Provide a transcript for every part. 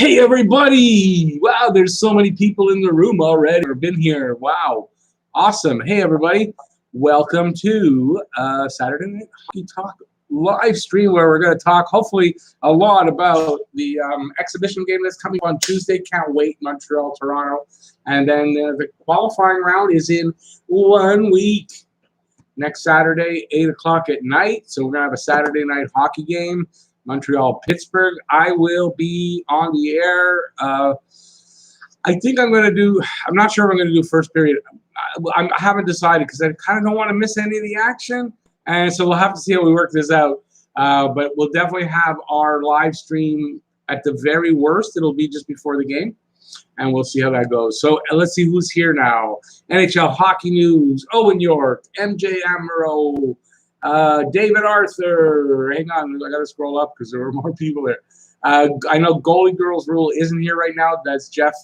Hey everybody! Wow, there's so many people in the room already or been here. Wow. Awesome. Hey everybody. Welcome to Saturday Night Hockey Talk live stream where we're going to talk hopefully a lot about the exhibition game that's coming on Tuesday. Can't wait. Montreal, Toronto. And then the qualifying round is in 1 week. Next Saturday, 8 o'clock at night. So we're going to have a Saturday night hockey game. Montreal, Pittsburgh. I will be on the air. I think I'm going to do, I'm not sure if I'm going to do first period. I haven't decided because I kind of don't want to miss any of the action. And so we'll have to see how we work this out. But we'll definitely have our live stream at the very worst. It'll be just before the game. And we'll see how that goes. So let's see who's here now. NHL Hockey News, Owen York, MJ Amaro, David Arthur. Hang on, I got to scroll up because there were more people there. I know Goalie Girls Rule isn't here right now. That's Jeff.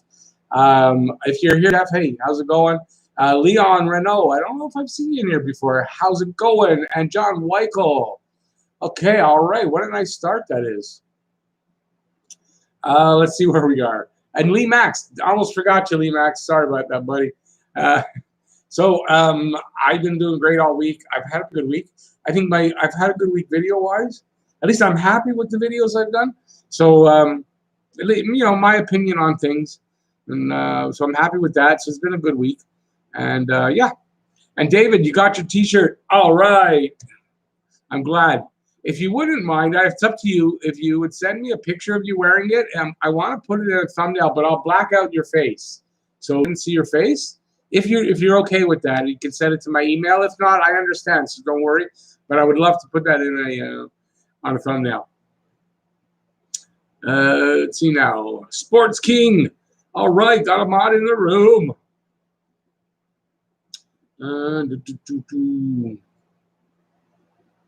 If you're here, Jeff, hey, how's it going? Leon Renault, I don't know if I've seen you in here before. How's it going? And John Weichel. Okay, all right. What a nice start that is. Let's see where we are. And Lee Max, I almost forgot you, Lee Max. Sorry about that, buddy. So I've been doing great all week. I've had a good week. I think I've had a good week video-wise. At least I'm happy with the videos I've done. So, you know, my opinion on things. And so I'm happy with that. So it's been a good week. And, yeah. And, David, you got your T-shirt. All right. I'm glad. If you wouldn't mind, it's up to you. If you would send me a picture of you wearing it, I want to put it in a thumbnail, but I'll black out your face so you can see your face. If you're okay with that, you can send it to my email. If not, I understand, so don't worry. But I would love to put that in on a thumbnail. Let's see now. Sports King. All right, got a mod in the room.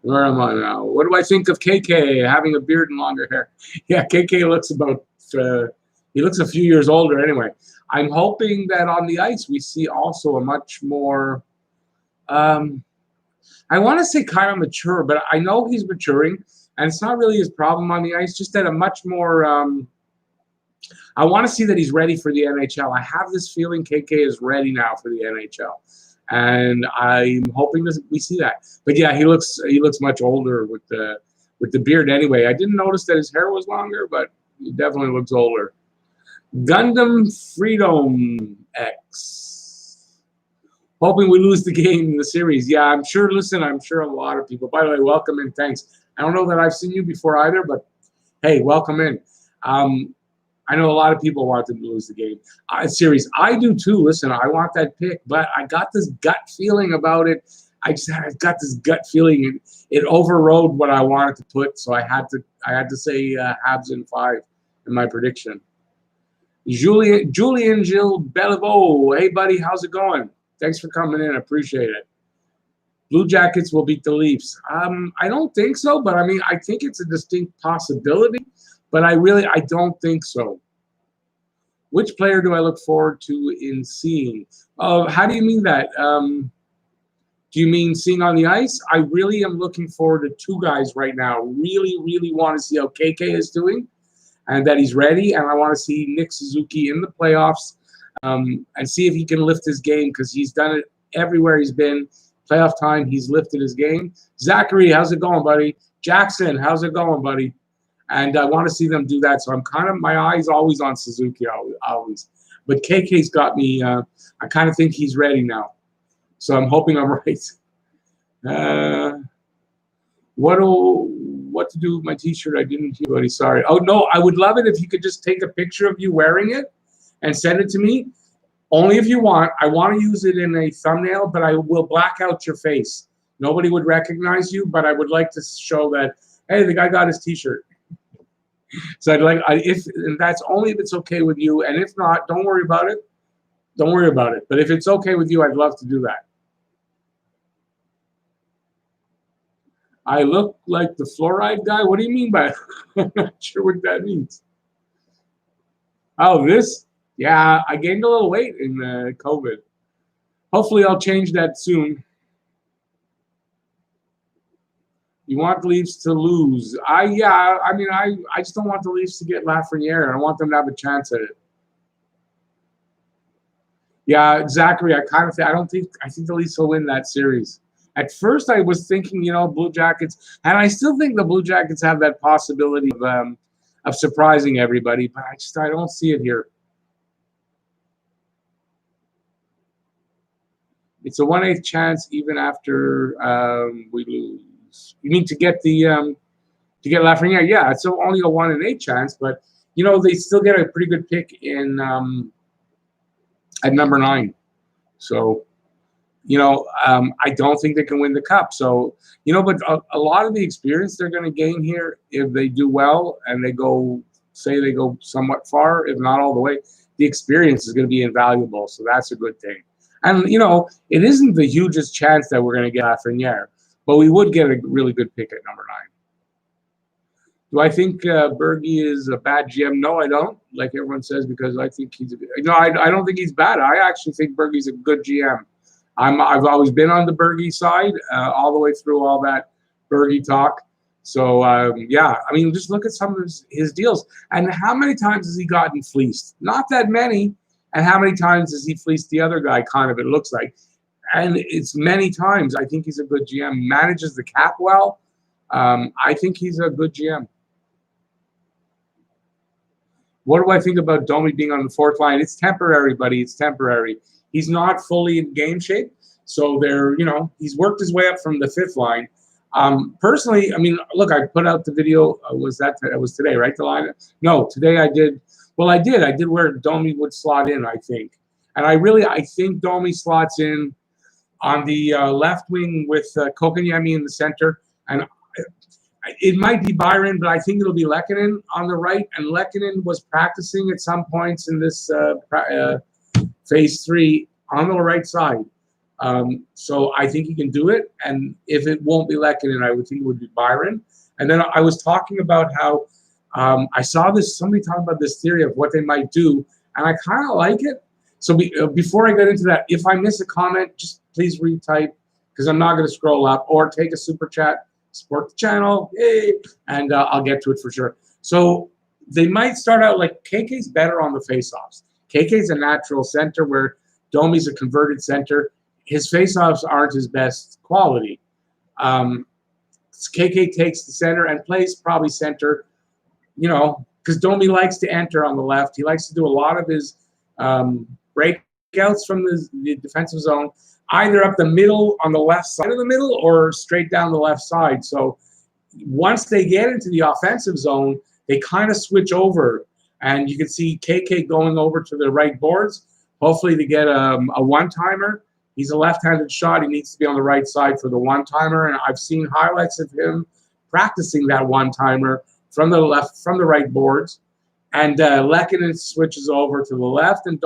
Where am I now? What do I think of KK having a beard and longer hair? Yeah, KK looks about, he looks a few years older anyway. I'm hoping that on the ice we see also a much more, I want to say kind of mature, but I know he's maturing, and it's not really his problem on the ice, just that a much more, I want to see that he's ready for the NHL. I have this feeling KK is ready now for the NHL. And I'm hoping that we see that. But yeah, he looks much older with the beard anyway. I didn't notice that his hair was longer, but he definitely looks older. Gundam Freedom X. Hoping we lose the game in the series. Yeah, I'm sure. Listen, I'm sure a lot of people. By the way, welcome in. Thanks. I don't know that I've seen you before either, but hey, welcome in. I know a lot of people want them to lose the game. Series. I do too. Listen, I want that pick, but I got this gut feeling about it. I've got this gut feeling. It overrode what I wanted to put, so I had to say Habs in 5 in my prediction. Julian Gil Beliveau. Hey, buddy, how's it going? Thanks for coming in. I appreciate it. Blue Jackets will beat the Leafs. I don't think so, but I mean, I think it's a distinct possibility. But I don't think so. Which player do I look forward to in seeing? How do you mean that? Do you mean seeing on the ice? I really am looking forward to 2 guys right now. Really, really want to see how KK is doing and that he's ready. And I want to see Nick Suzuki in the playoffs and see if he can lift his game because he's done it everywhere he's been. Playoff time, he's lifted his game. Zachary, how's it going, buddy? Jackson, how's it going, buddy? And I want to see them do that. So I'm kind of, my eyes always on Suzuki, always. But KK's got me, I kind of think he's ready now. So I'm hoping I'm right. What to do with my T-shirt? I didn't hear buddy. Sorry. Oh, no, I would love it if you could just take a picture of you wearing it and send it to me. Only if you want. I want to use it in a thumbnail, but I will black out your face. Nobody would recognize you, but I would like to show that, hey, the guy got his T-shirt. So and that's only if it's okay with you, and if not, don't worry about it. Don't worry about it. But if it's okay with you, I'd love to do that. I look like the fluoride guy. What do you mean by? I'm not sure what that means. Oh, this? Yeah, I gained a little weight in COVID. Hopefully, I'll change that soon. You want the Leafs to lose. I mean, I just don't want the Leafs to get Lafreniere. I want them to have a chance at it. Yeah, Zachary, I think the Leafs will win that series. At first, I was thinking, Blue Jackets, and I still think the Blue Jackets have that possibility of surprising everybody, but I don't see it here. It's a 1/8 chance even after we lose. You mean to get Lafreniere? Yeah, it's only a 1 in 8 chance, but they still get a pretty good pick in at number 9. So, I don't think they can win the cup. So, but a lot of the experience they're going to gain here, if they do well and they go somewhat far, if not all the way, the experience is going to be invaluable. So that's a good thing. And, it isn't the hugest chance that we're going to get Lafreniere, but we would get a really good pick at number 9. Do I think Bergie is a bad GM? No, I don't. Like everyone says, because I think I don't think he's bad. I actually think Bergie's a good GM. I've always been on the Bergie side all the way through all that Bergie talk. So, just look at some of his deals. And how many times has he gotten fleeced? Not that many. And how many times has he fleeced the other guy, kind of, it looks like. And it's many times. I think he's a good GM. Manages the cap well. I think he's a good GM. What do I think about Domi being on the 4th line? It's temporary, buddy. It's temporary. He's not fully in game shape. So he's worked his way up from the 5th line. Personally, I mean, look, I put out the video. It was today, right? The line? No, today I did. Well, I did where Domi would slot in, I think. And I think Domi slots in on the left wing with Kotkaniemi in the center. And it might be Byron, but I think it'll be Lehkonen on the right. And Lehkonen was practicing at some points in this phase 3 on the right side. So I think he can do it. And if it won't be Lehkonen, I would think it would be Byron. And then I was talking about how I saw somebody talking about this theory of what they might do, and I kind of like it. So before I get into that, if I miss a comment, just please retype, because I'm not going to scroll up, or take a super chat, support the channel, yay, and I'll get to it for sure. So they might start out like KK's better on the faceoffs. KK's a natural center, where Domi's a converted center. His faceoffs aren't his best quality. KK takes the center and plays probably center, because Domi likes to enter on the left. He likes to do a lot of his breakouts from the defensive zone, either up the middle on the left side of the middle or straight down the left side. So once they get into the offensive zone, they kind of switch over, and you can see KK going over to the right boards, hopefully to get a one-timer. He's a left-handed shot. He needs to be on the right side for the one-timer, and I've seen highlights of him practicing that one-timer from the right boards. And Lehkonen switches over to the left, and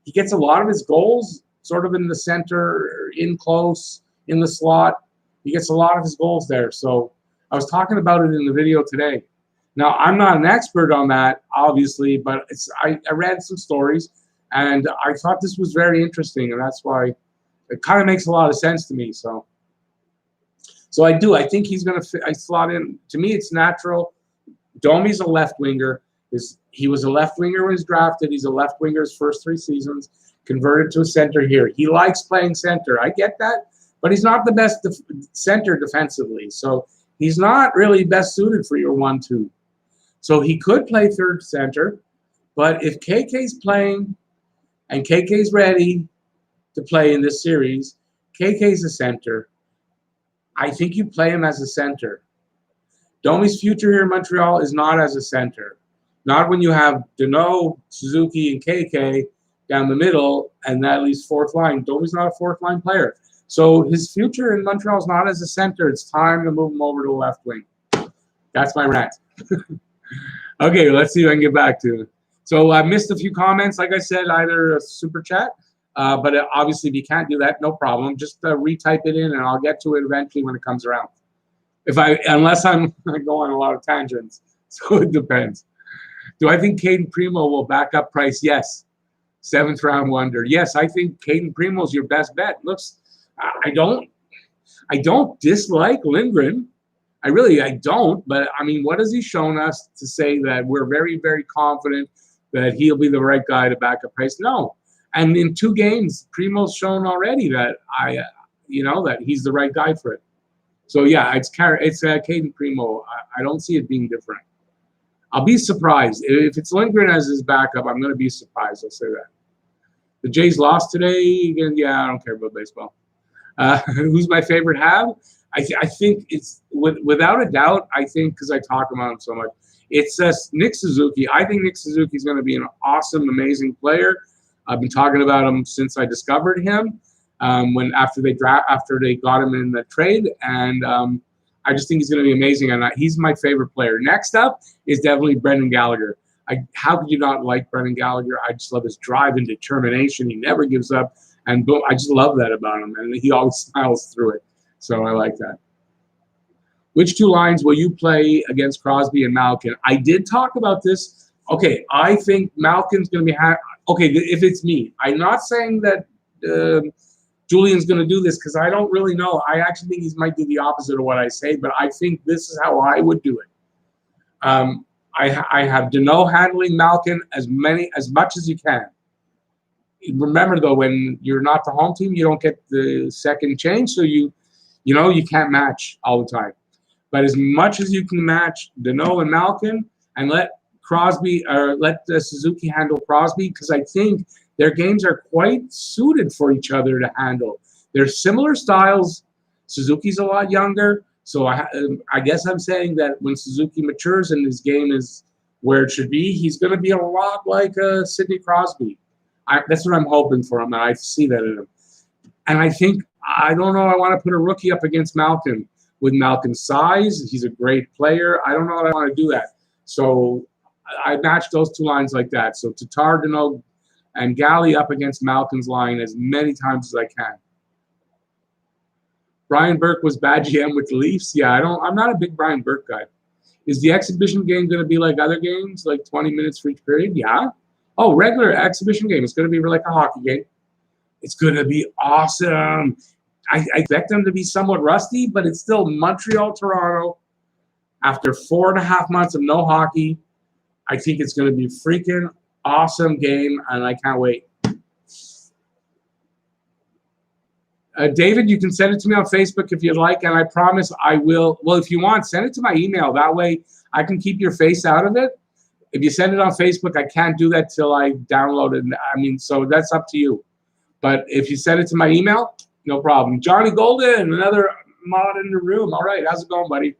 he gets a lot of his goals sort of in the center, in close, in the slot. He gets a lot of his goals there. So I was talking about it in the video today. Now, I'm not an expert on that, obviously, but I read some stories, and I thought this was very interesting, and that's why it kind of makes a lot of sense to me. So I do. I think he's going to slot in. To me, it's natural. Domi's a left winger. He was a left winger when he was drafted. He's a left winger his first 3 seasons, converted to a center here. He likes playing center. I get that, but he's not the best center defensively. So he's not really best suited for your 1-2. So he could play third center, but if KK's playing and KK's ready to play in this series, KK's a center. I think you play him as a center. Domi's future here in Montreal is not as a center. Not when you have Deneau, Suzuki, and KK down the middle, and that leaves 4th line. Domi's not a 4th line player. So his future in Montreal is not as a center. It's time to move him over to the left wing. That's my rant. Okay, let's see if I can get back to it. So I missed a few comments. Like I said, either a super chat, but obviously if you can't do that, no problem. Just retype it in, and I'll get to it eventually when it comes around. Unless I go on a lot of tangents. So it depends. Do I think Caden Primo will back up Price? Yes. 7th round wonder. Yes, I think Caden Primo is your best bet. Looks, I don't dislike Lindgren. I don't. But I mean, what has he shown us to say that we're very, very confident that he'll be the right guy to back up Price? No. And in 2 games, Primo's shown already that that he's the right guy for it. So yeah, it's Caden Primo. I don't see it being different. I'll be surprised if it's Lindgren as his backup. I'm going to be surprised. I'll say that. The Jays lost today. Again, yeah, I don't care about baseball. Who's my favorite Hab? I think it's without a doubt. I think because I talk about him so much, it's Nick Suzuki. I think Nick Suzuki is going to be an awesome, amazing player. I've been talking about him since I discovered him. After they got him in the trade, and I just think he's going to be amazing, and he's my favorite player. Next up is definitely Brendan Gallagher. How could you not like Brendan Gallagher? I just love his drive and determination. He never gives up, and boom, I just love that about him, and he always smiles through it. So I like that. Which 2 lines will you play against Crosby and Malkin? I did talk about this. Okay, I think Malkin's going to be okay, if it's me. I'm not saying that Julian's going to do this because I don't really know. I actually think he might do the opposite of what I say, but I think this is how I would do it. I have Deneau handling Malkin as much as you can. Remember, though, when you're not the home team, you don't get the second change, so you can't match all the time. But as much as you can match Deneau and Malkin, and let Crosby or let Suzuki handle Crosby, because I think their games are quite suited for each other to handle. They're similar styles. Suzuki's a lot younger, so I guess I'm saying that when Suzuki matures and his game is where it should be, he's going to be a lot like Sidney Crosby. That's what I'm hoping for him, and I see that in him. And I think, I don't know, I want to put a rookie up against Malkin. With Malkin's size, he's a great player. I don't know if I want to do that. So I match those 2 lines like that. So Tatar, Deneau, and Galley up against Malkin's line as many times as I can. Brian Burke was bad GM with the Leafs. Yeah, I'm not a big Brian Burke guy. Is the exhibition game going to be like other games, like 20 minutes for each period? Yeah. Oh, regular exhibition game. It's going to be like a hockey game. It's going to be awesome. I expect them to be somewhat rusty, but it's still Montreal, Toronto. After 4.5 months of no hockey, I think it's going to be a freaking awesome game, and I can't wait. David, you can send it to me on Facebook if you'd like, and I promise I will. Well, if you want, send it to my email. That way I can keep your face out of it. If you send it on Facebook, I can't do that till I download it. I mean, so that's up to you. But if you send it to my email, no problem. Johnny Golden, another mod in the room. All right, how's it going, buddy?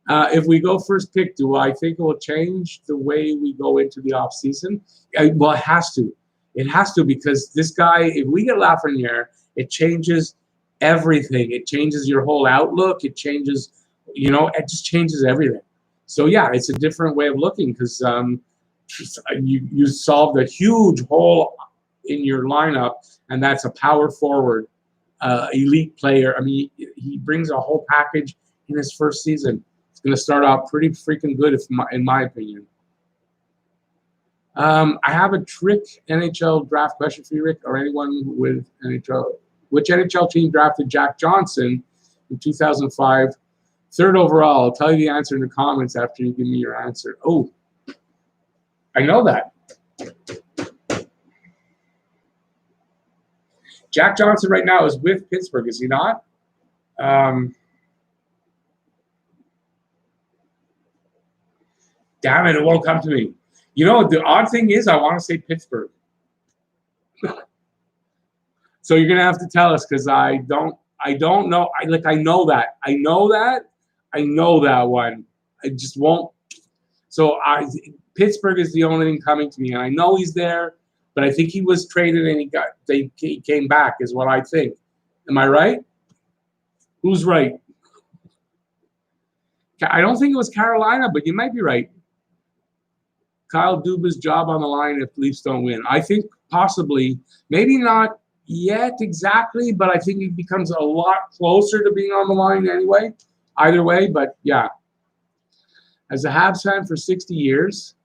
If we go first pick, do I think it will change the way we go into the off season? Well, it has to. It has to, because this guy, if we get Lafreniere, it changes everything. It changes your whole outlook. It changes, it just changes everything. So yeah, it's a different way of looking, because you solved a huge hole in your lineup, and that's a power forward. Elite player. I mean, he brings a whole package in his first season. It's going to start out pretty freaking good, in my opinion. I have a trick NHL draft question for you, Rick, or anyone with NHL. Which NHL team drafted Jack Johnson in 2005, 3rd overall? I'll tell you the answer in the comments after you give me your answer. Oh, I know that. Jack Johnson right now is with Pittsburgh, is he not? Damn it, it won't come to me. The odd thing is I want to say Pittsburgh. So you're going to have to tell us, because I don't know. I know that. I know that one. I just won't. So Pittsburgh is the only thing coming to me, and I know he's there. But I think he was traded and he came back, is what I think. Am I right? Who's right? I don't think it was Carolina, but you might be right. Kyle Dubas' job on the line if Leafs don't win. I think possibly, maybe not yet exactly, but I think he becomes a lot closer to being on the line anyway. Either way, but yeah. As a Habs fan for 60 years,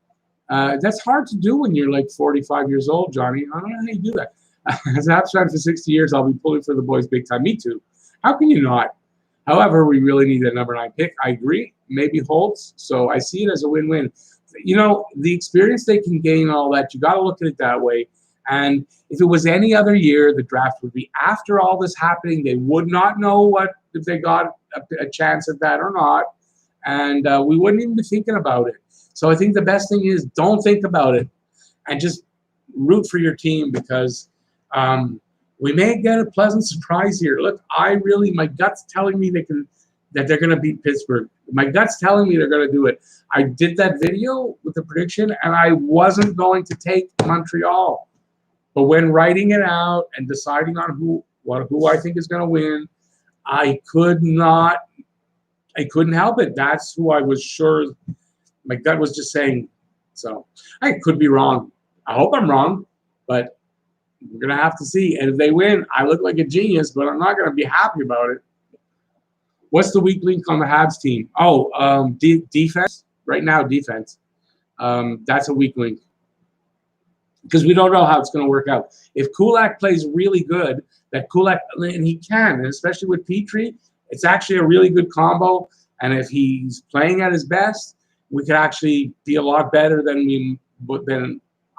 that's hard to do when you're like 45 years old, Johnny. I don't know how you do that. As a Habs fan for 60 years, I'll be pulling for the boys big time. Me too. How can you not? However, we really need a number 9 pick. I agree. Maybe Holtz. So I see it as a win-win. You know, the experience they can gain and all that, you got to look at it that way. And if it was any other year, the draft would be after all this happening. They would not know what if they got a chance at that or not. And we wouldn't even be thinking about it. So I think the best thing is don't think about it and just root for your team because we may get a pleasant surprise here. Look, my gut's telling me that they're going to beat Pittsburgh. My gut's telling me they're going to do it. I did that video with the prediction, and I wasn't going to take Montreal. But when writing it out and deciding on who I think is going to win, I couldn't help it. That's who I was sure. My gut was just saying. So I could be wrong. I hope I'm wrong, but we're going to have to see. And if they win, I look like a genius, but I'm not going to be happy about it. What's the weak link on the Habs team? Oh, defense. Right now, defense. That's a weak link. Because we don't know how it's going to work out. If Kulak plays really good, and he can, and especially with Petrie, it's actually a really good combo. And if he's playing at his best, we could actually be a lot better than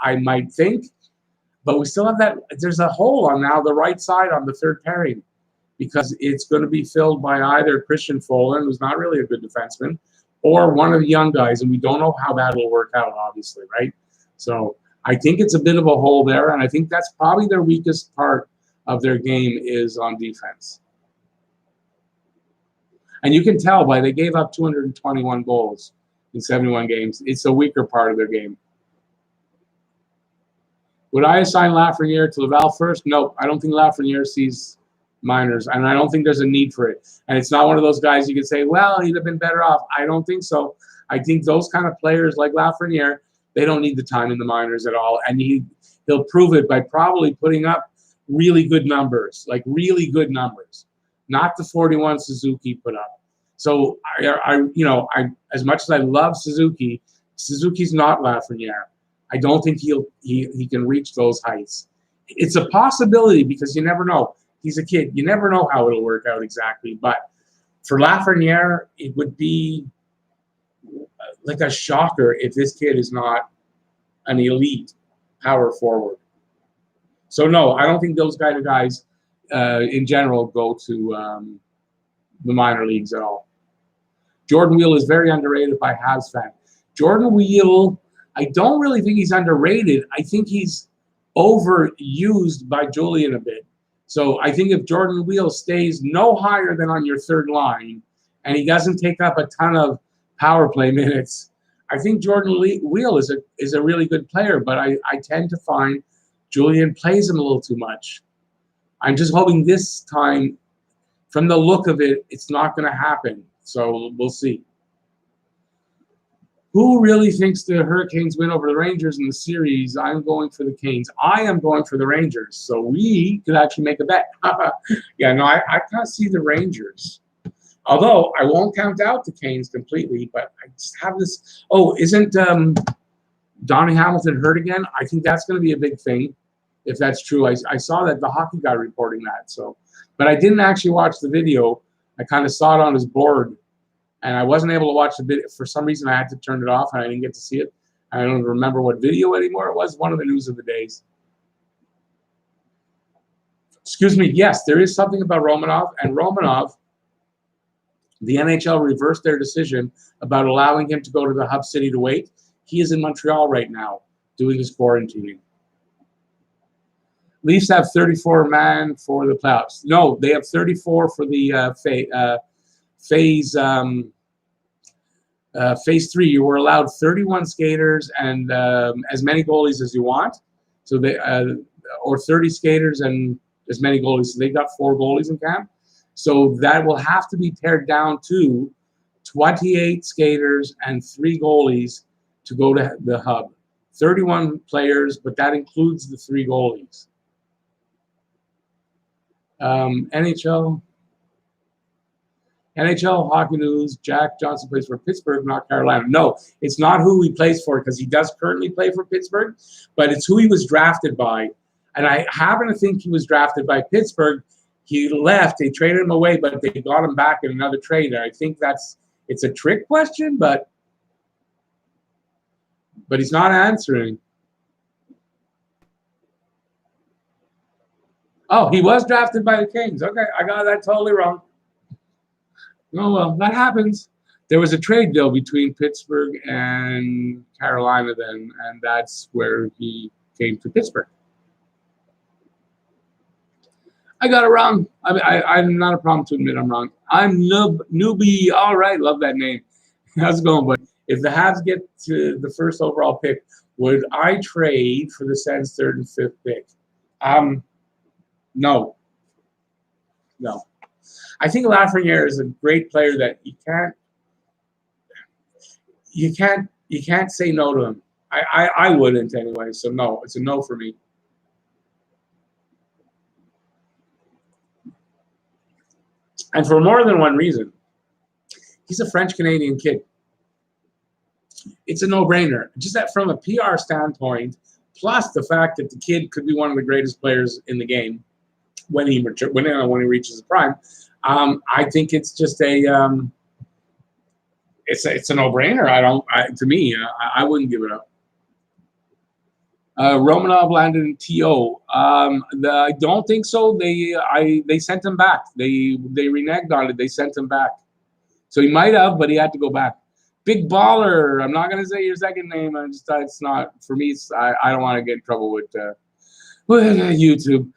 I might think. But we still have that. There's a hole on now the right side on the third pairing because it's going to be filled by either Christian Folin, who's not really a good defenseman, or one of the young guys, and we don't know how that will work out, obviously, right? So I think it's a bit of a hole there, and I think that's probably their weakest part of their game is on defense. And you can tell by they gave up 221 goals in 71 games. It's a weaker part of their game. Would I assign Lafreniere to Laval first? Nope. I don't think Lafreniere sees minors, and I don't think there's a need for it. And it's not one of those guys you can say, well, he'd have been better off. I don't think so. I think those kind of players like Lafreniere, they don't need the time in the minors at all. And he'll prove it by probably putting up really good numbers, like really good numbers, not the 41 Suzuki put up. So I as much as I love Suzuki, Suzuki's not Lafreniere. I don't think he can reach those heights. It's a possibility because you never know. He's a kid. You never know how it'll work out exactly. But for Lafreniere, it would be like a shocker if this kid is not an elite power forward. So no, I don't think those kind of guys in general go to the minor leagues at all. Jordan Wheel is very underrated by Habs fans. Jordan Wheel, I don't really think he's underrated. I think he's overused by Julian a bit. So I think if Jordan Wheel stays no higher than on your third line and he doesn't take up a ton of power play minutes, I think Jordan Wheel is a really good player, but I tend to find Julian plays him a little too much. I'm just hoping this time, from the look of it, it's not going to happen. So we'll see. Who really thinks the Hurricanes win over the Rangers in the series? I'm going for the Canes. I am going for the Rangers. So we could actually make a bet. Yeah, no, I can't see the Rangers. Although I won't count out the Canes completely, but I just have this. Oh, isn't Donnie Hamilton hurt again? I think that's going to be a big thing if that's true. I saw that the hockey guy reporting that. So, but I didn't actually watch the video. I kind of saw it on his board. And I wasn't able to watch the video. For some reason, I had to turn it off, and I didn't get to see it. I don't remember what video anymore it was. One of the news of the days. Excuse me. Yes, there is something about Romanov. And Romanov, the NHL reversed their decision about allowing him to go to the hub city to wait. He is in Montreal right now doing his quarantining. Leafs have 34 man for the playoffs. No, they have 34 for the Phase 3, you were allowed 31 skaters and as many goalies as you want. So they or 30 skaters and as many goalies. So they got 4 goalies in camp. So that will have to be pared down to 28 skaters and 3 goalies to go to the hub. 31 players, but that includes the 3 goalies. NHL hockey news, Jack Johnson plays for Pittsburgh, not Carolina. No, it's not who he plays for because he does currently play for Pittsburgh, but it's who he was drafted by. And I happen to think he was drafted by Pittsburgh. he left. They traded him away, but they got him back in another trade. And I think it's a trick question, but he's not answering. Oh, he was drafted by the Kings. Okay, I got that totally wrong. Oh, well, that happens. There was a trade deal between Pittsburgh and Carolina then, and that's where he came to Pittsburgh. I got it wrong. I'm not a problem to admit I'm wrong. I'm Newbie. All right, love that name. How's it going, buddy? If the Habs get to the first overall pick, would I trade for the Sens' third and fifth pick? No. I think Lafreniere is a great player that you can't say no to him. I wouldn't anyway. So no, it's a no for me. And for more than one reason. He's a French-Canadian kid. It's a no-brainer. Just that from a PR standpoint, plus the fact that the kid could be one of the greatest players in the game when he reaches his prime. I think it's just it's a no-brainer. To me, I wouldn't give it up. Romanov landed in TO. I don't think so. They sent him back. They reneged on it. They sent him back. So he might have, but he had to go back. Big Baller. I'm not gonna say your second name. I just thought it's not for me. I don't want to get in trouble with YouTube.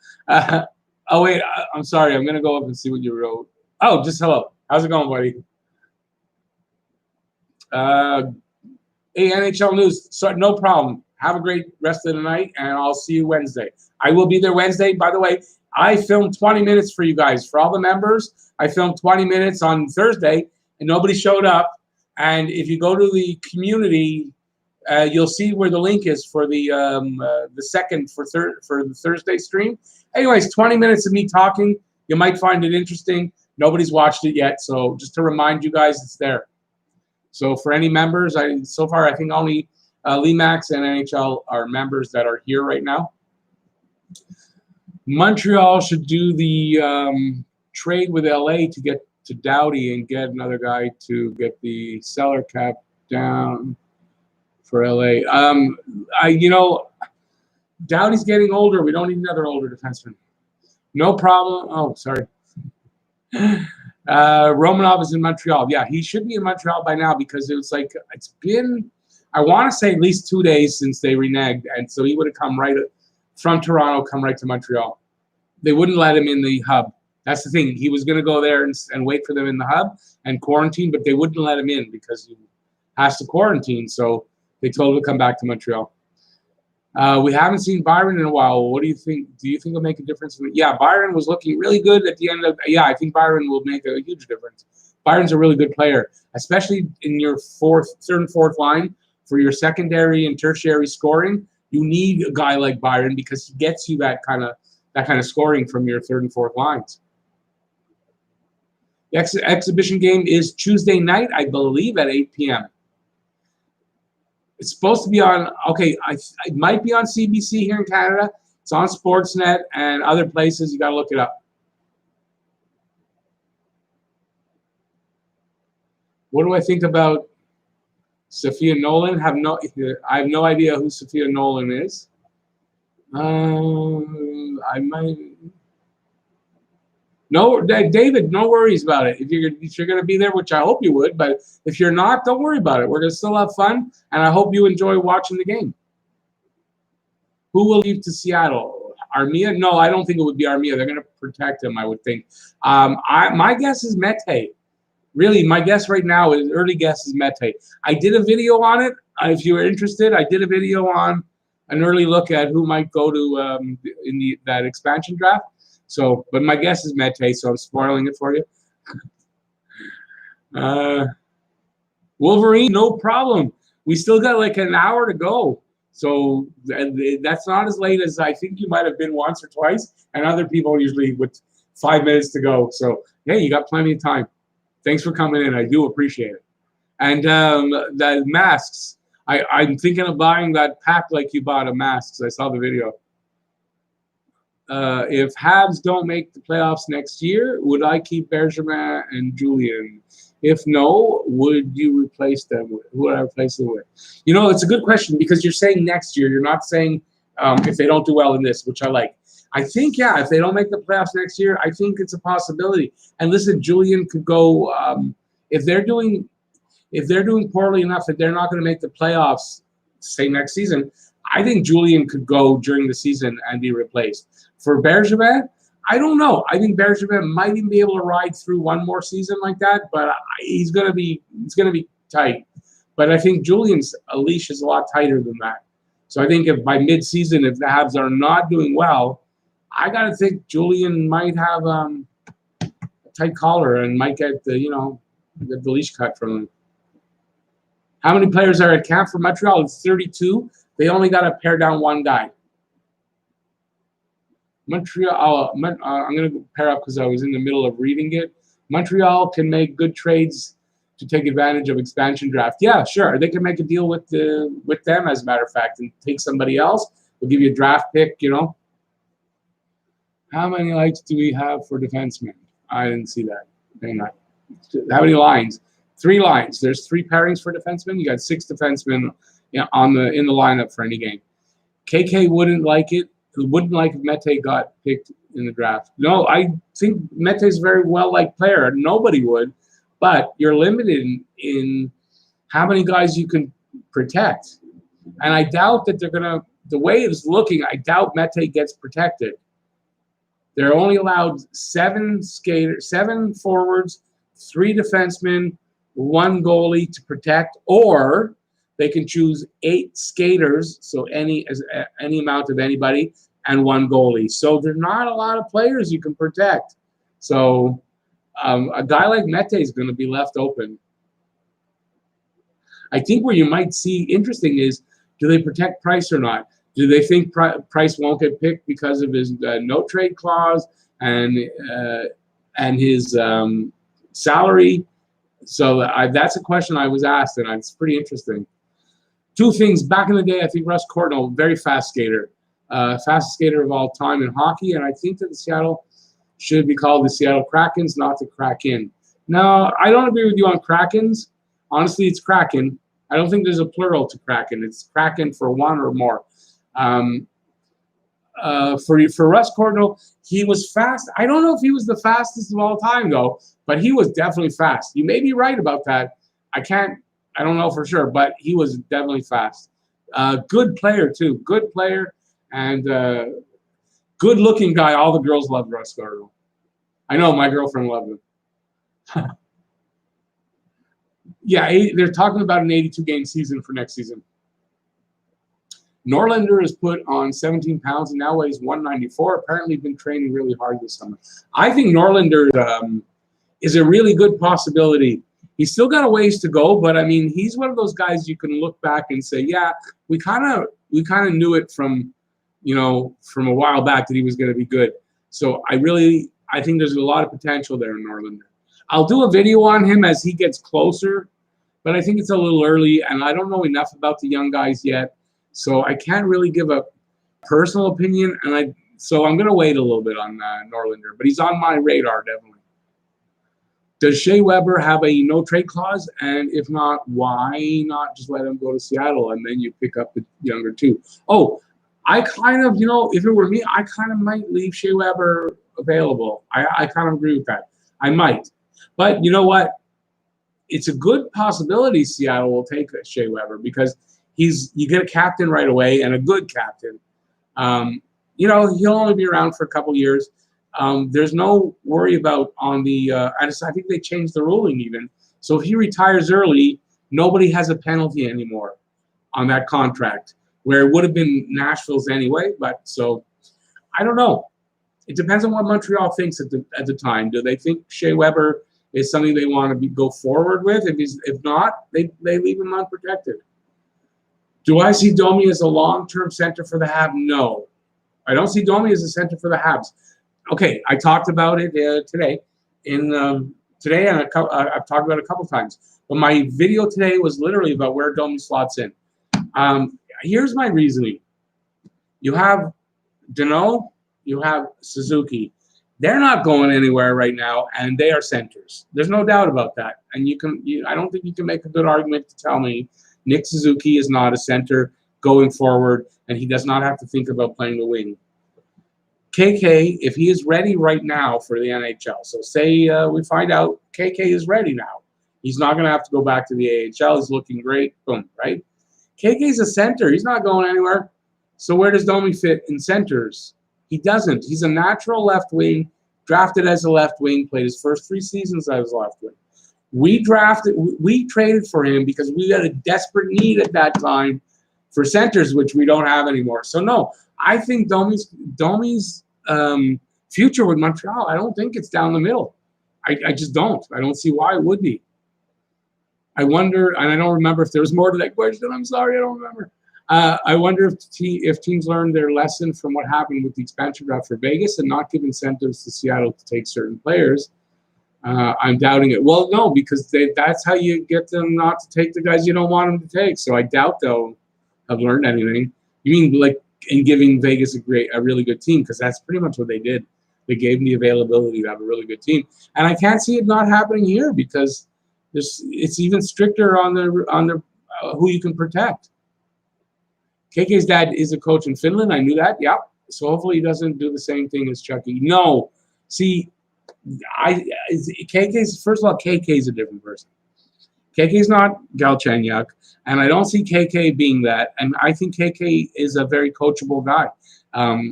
Oh wait, I'm sorry. I'm gonna go up and see what you wrote. Oh, just hello. How's it going, buddy? Hey, NHL News. Sorry, no problem. Have a great rest of the night, and I'll see you Wednesday. I will be there Wednesday. By the way, I filmed 20 minutes for you guys. For all the members, I filmed 20 minutes on Thursday, and nobody showed up. And if you go to the community, you'll see where the link is for the second for the Thursday stream. Anyways, 20 minutes of me talking. You might find it interesting. Nobody's watched it yet, so just to remind you guys, it's there. So for any members, so far I think only Lee Max and NHL are members that are here right now. Montreal should do the trade with LA to get to Doughty and get another guy to get the salary cap down for LA. Doughty's getting older. We don't need another older defenseman. No problem. Oh, sorry. Romanov is in Montreal. Yeah, he should be in Montreal by now because it's been, I want to say, at least 2 days since they reneged, and so he would have come right from Toronto, come right to Montreal. They wouldn't let him in the hub. That's the thing. He was going to go there and wait for them in the hub and quarantine, but they wouldn't let him in because he has to quarantine. So they told him to come back to Montreal. We haven't seen Byron in a while. What do you think? Do you think it'll make a difference? Yeah, Byron was looking really good at the end of. Yeah, I think Byron will make a huge difference. Byron's a really good player, especially in your third and fourth line for your secondary and tertiary scoring. You need a guy like Byron because he gets you that kind of scoring from your third and fourth lines. The exhibition game is Tuesday night, I believe, at 8 p.m. It's supposed to be on, okay, it might be on CBC here in Canada. It's on Sportsnet and other places. You got to look it up. What do I think about Sophia Nolan? I have no idea who Sophia Nolan is. I might. No, David, no worries about it. If you're going to be there, which I hope you would, but if you're not, don't worry about it. We're going to still have fun, and I hope you enjoy watching the game. Who will leave to Seattle? Armia? No, I don't think it would be Armia. They're going to protect him, I would think. My guess is Mete. Really, my guess right now is early guess is Mete. I did a video on it. If you were interested, I did a video on an early look at who might go to that expansion draft. So, but my guess is Mete, so I'm spoiling it for you. Wolverine, no problem. We still got like an hour to go. So that's not as late as I think you might have been once or twice. And other people usually with 5 minutes to go. So, hey, you got plenty of time. Thanks for coming in. I do appreciate it. And the masks. I'm thinking of buying that pack like you bought of masks. I saw the video. If Habs don't make the playoffs next year, would I keep Bergevin and Julian? If no, would you replace them with? Who would I replace them with? You know, it's a good question because you're saying next year. You're not saying if they don't do well in this, which I like. I think, yeah, if they don't make the playoffs next year, I think it's a possibility. And listen, Julian could go if they're doing poorly enough that they're not going to make the playoffs, say next season. I think Julian could go during the season and be replaced. For Bergevin, I don't know. I think Bergevin might even be able to ride through one more season like that, but it's going to be tight. But I think Julian's leash is a lot tighter than that. So I think if by mid-season, if the Habs are not doing well, I got to think Julian might have a tight collar and might get the leash cut from him. How many players are at camp for Montreal? It's 32. They only got to pare down one guy. Montreal, I'm going to pair up because I was in the middle of reading it. Montreal can make good trades to take advantage of expansion draft. Yeah, sure. They can make a deal with them, as a matter of fact, and take somebody else. We'll give you a draft pick, How many likes do we have for defensemen? I didn't see that. Hang on. How many lines? 3 lines. There's 3 pairings for defensemen. You got 6 defensemen in the lineup for any game. KK wouldn't like it. Wouldn't like if Mete got picked in the draft. No, I think Mete's a very well-liked player. Nobody would, but you're limited in how many guys you can protect. And I doubt that they're gonna. The way it's looking, I doubt Mete gets protected. They're only allowed 7 forwards, 3 defensemen, 1 goalie to protect, or they can choose 8 skaters, so any amount of anybody, and 1 goalie. So there's not a lot of players you can protect. So a guy like Mete is going to be left open. I think where you might see interesting is, do they protect Price or not? Do they think Price won't get picked because of his no trade clause and his salary? So that's a question I was asked, and it's pretty interesting. 2 things. Back in the day, I think Russ Courtnall, very fast skater. Fastest skater of all time in hockey, and I think that the Seattle should be called the Seattle Krakens, not the Kraken. No, I don't agree with you on Krakens. Honestly, it's Kraken. I don't think there's a plural to Kraken. It's Kraken for 1 or more. For Russ Courtnall, he was fast. I don't know if he was the fastest of all time, though, but he was definitely fast. You may be right about that. I don't know for sure, but he was definitely fast. Good player, too. Good player and good-looking guy. All the girls loved Russ Courtnall. I know, my girlfriend loved him. Yeah, they're talking about an 82-game season for next season. Norlinder is put on 17 pounds and now weighs 194. Apparently been training really hard this summer. I think Norlinder is a really good possibility. He's still got a ways to go, but I mean, he's one of those guys you can look back and say, yeah, we kind of knew it from a while back that he was going to be good. So I think there's a lot of potential there in Norlinder. I'll do a video on him as he gets closer, but I think it's a little early, and I don't know enough about the young guys yet. So I can't really give a personal opinion, so I'm going to wait a little bit on Norlinder, but he's on my radar definitely. Does Shea Weber have a no-trade clause? And if not, why not just let him go to Seattle and then you pick up the younger 2? Oh, I kind of, if it were me, I kind of might leave Shea Weber available. I kind of agree with that. I might. But you know what? It's a good possibility Seattle will take Shea Weber because you get a captain right away and a good captain. He'll only be around for a couple years. There's no worry about on the I think they changed the ruling even. So if he retires early, nobody has a penalty anymore on that contract, where it would have been Nashville's anyway. But so I don't know. It depends on what Montreal thinks at the time. Do they think Shea Weber is something they want to go forward with? If not, they leave him unprotected. Do I see Domi as a long-term center for the Habs? No. I don't see Domi as a center for the Habs. Okay, I talked about it today. Today, and I've talked about it a couple times. But my video today was literally about where Domi slots in. Here's my reasoning. You have Danault, You have Suzuki. They're not going anywhere right now, and they are centers. There's no doubt about that. And I don't think you can make a good argument to tell me Nick Suzuki is not a center going forward, and he does not have to think about playing the wing. KK, if he is ready right now for the NHL, so say we find out KK is ready now. He's not going to have to go back to the AHL. He's looking great. Boom, right? KK's a center. He's not going anywhere. So where does Domi fit in centers? He doesn't. He's a natural left wing, drafted as a left wing, played his first 3 seasons as a left wing. We traded for him because we had a desperate need at that time for centers, which we don't have anymore. So no, I think Domi's future with Montreal, I don't think it's down the middle. I just don't. I don't see why it would be. I wonder, and I don't remember if there was more to that question. I'm sorry, I don't remember. I wonder if teams learned their lesson from what happened with the expansion draft for Vegas and not give incentives to Seattle to take certain players. I'm doubting it. Well, no, because that's how you get them not to take the guys you don't want them to take. So I doubt they'll have learned anything. You mean like in giving Vegas a really good team? Because that's pretty much what they did. They gave them the availability to have a really good team, and I can't see it not happening here because it's even stricter on the who you can protect. KK's dad is a coach in Finland. I knew that. Yeah. So hopefully he doesn't do the same thing as Chucky. No. See, first of all, KK's a different person. KK's not Galchenyuk, and I don't see KK being that. And I think KK is a very coachable guy.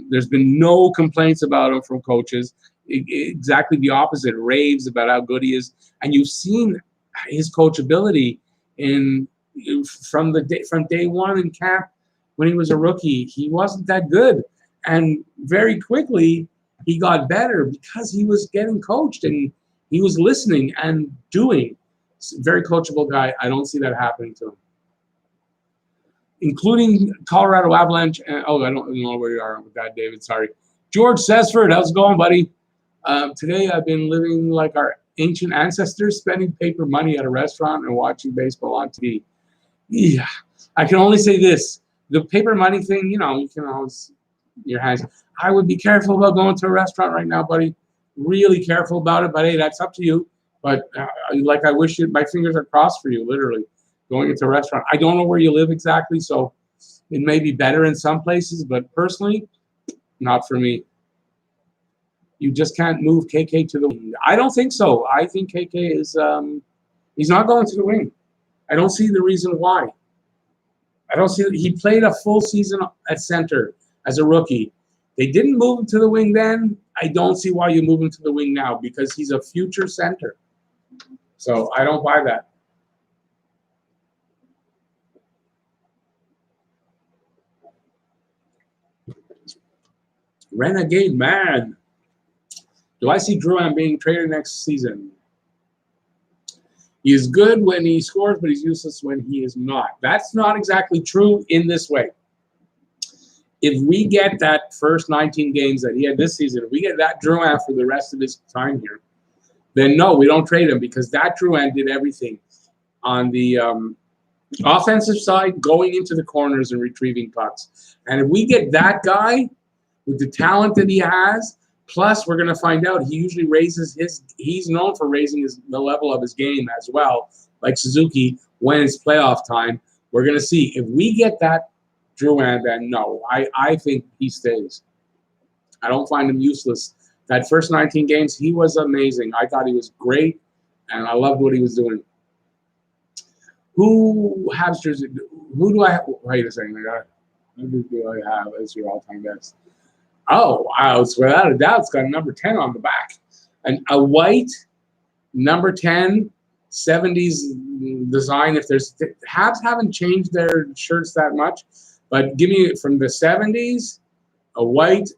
There's been no complaints about him from coaches. Exactly the opposite. Raves about how good he is. And you've seen his coachability from day one in camp. When he was a rookie, he wasn't that good. And very quickly, he got better because he was getting coached and he was listening and doing. Very coachable guy. I don't see that happening to him. Including Colorado Avalanche. I don't know where you are with that, David. Sorry. George Sesford, how's it going, buddy? Today I've been living like our ancient ancestors, spending paper money at a restaurant and watching baseball on TV. Yeah, I can only say this. The paper money thing, you can always your hands. I would be careful about going to a restaurant right now, buddy. Really careful about it. But hey, that's up to you. But I wish my fingers are crossed for you, literally, going into a restaurant. I don't know where you live exactly, so it may be better in some places. But personally, not for me. You just can't move KK to the wing. I don't think so. I think KK is he's not going to the wing. I don't see the reason why. I don't see. He played a full season at center as a rookie. They didn't move him to the wing then. I don't see why you move him to the wing now because he's a future center. So I don't buy that. Renegade man. Do I see Drouin being traded next season? He is good when he scores, but he's useless when he is not. That's not exactly true in this way. If we get that first 19 games that he had this season, if we get that Drouin for the rest of his time here, then no, we don't trade him because that Drouin did everything on the offensive side, going into the corners and retrieving pucks. And if we get that guy with the talent that he has, plus we're going to find out he usually he's known for raising the level of his game as well, like Suzuki, when it's playoff time. We're going to see. If we get that Drouin, then no, I think he stays. I don't find him useless. That first 19 games, he was amazing. I thought he was great, and I loved what he was doing. Who do I have? Wait a second. Who do I have as your all-time best? Oh, wow. So without a doubt, it's got a number 10 on the back. And a white number 10, 70s design. Habs haven't changed their shirts that much, but give me from the 70s, a white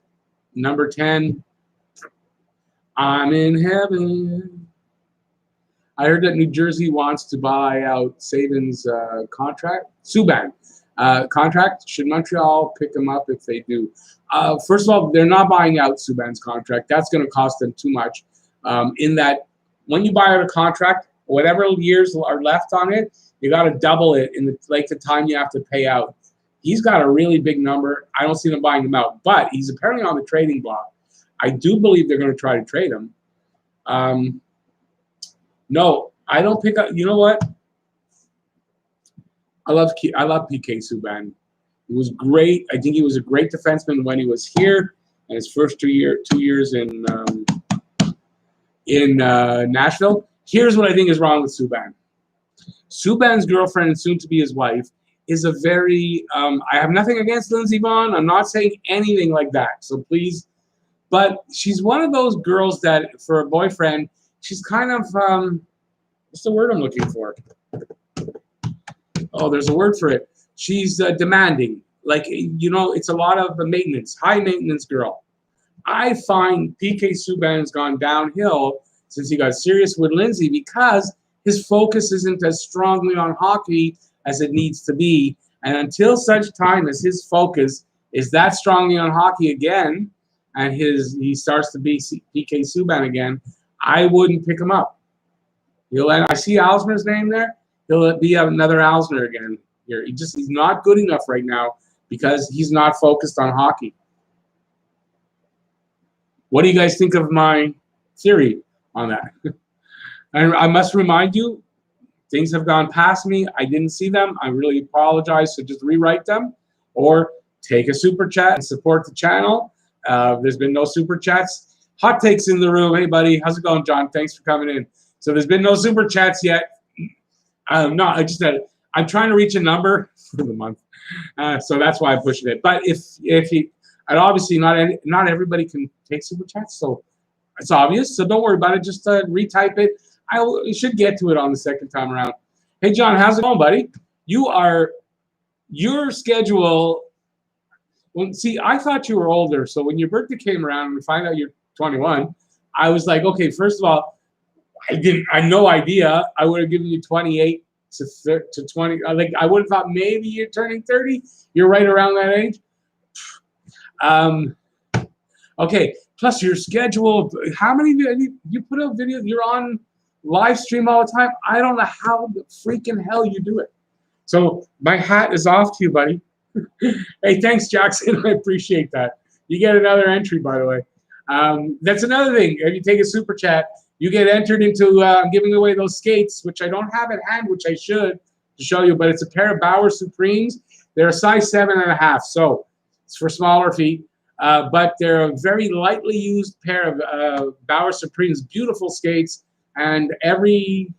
number 10. I'm in heaven. I heard that New Jersey wants to buy out Saban's contract. Subban contract. Should Montreal pick him up if they do? First of all, they're not buying out Subban's contract. That's going to cost them too much. In that, when you buy out a contract, whatever years are left on it, you got to double it in the time you have to pay out. He's got a really big number. I don't see them buying him out, but he's apparently on the trading block. I do believe they're going to try to trade him. No, I don't pick up. You know what? I love PK Subban. He was great. I think he was a great defenseman when he was here, and his first 2 years in Nashville. Here's what I think is wrong with Subban. Subban's girlfriend and soon to be his wife is a very. I have nothing against Lindsey Vonn. I'm not saying anything like that. So please, but she's one of those girls that for a boyfriend, she's kind of what's the word I'm looking for? Oh, there's a word for it. She's demanding. Like, it's a lot of maintenance, high maintenance girl. I find PK Subban has gone downhill since he got serious with Lindsay because his focus isn't as strongly on hockey as it needs to be. And until such time as his focus is that strongly on hockey again, and he starts to be PK Subban again, I wouldn't pick him up. I see Alzner's name there. He'll be another Alzner again here. He's not good enough right now because he's not focused on hockey. What do you guys think of my theory on that? And I must remind you, things have gone past me. I didn't see them. I really apologize. So just rewrite them or take a super chat and support the channel. There's been no super chats. Hot takes in the room. Hey, buddy. How's it going, John? Thanks for coming in. So there's been no super chats yet. I'm trying to reach a number for the month. So that's why I'm pushing it. But and obviously not everybody can take super chats. So it's obvious. So don't worry about it. Just retype it. You should get to it on the second time around. Hey, John, how's it going, buddy? Your schedule. Well, see, I thought you were older. So when your birthday came around and we find out you're 21, I was like, okay, first of all, I had no idea. I would have given you 28 to 20. Like I would have thought maybe you're turning 30. You're right around that age. Okay. Plus your schedule. How many you put up videos? You're on live stream all the time. I don't know how the freaking hell you do it. So my hat is off to you, buddy. Hey, thanks, Jackson. I appreciate that. You get another entry, by the way. That's another thing. If you take a super chat, you get entered into giving away those skates, which I don't have at hand, which I should to show you. But it's a pair of Bauer Supremes. They're a size 7.5, so it's for smaller feet. But they're a very lightly used pair of Bauer Supremes, beautiful skates. And every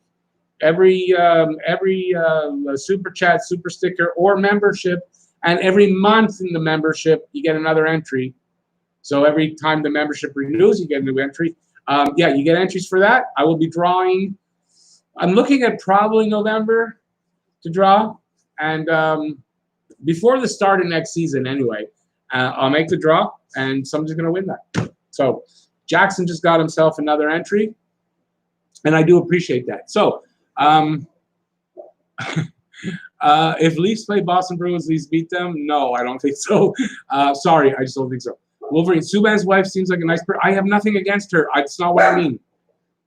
super chat, super sticker, or membership, and every month in the membership, you get another entry. So every time the membership renews, you get a new entry. Yeah, you get entries for that. I will be drawing. I'm looking at probably November to draw, and before the start of next season, anyway, I'll make the draw, and someone's going to win that. So Jackson just got himself another entry, and I do appreciate that. So if Leafs play Boston Bruins, Leafs beat them? No, I don't think so. Sorry, I just don't think so. Wolverine, Subban's wife seems like a nice person. I have nothing against her. It's not what I mean.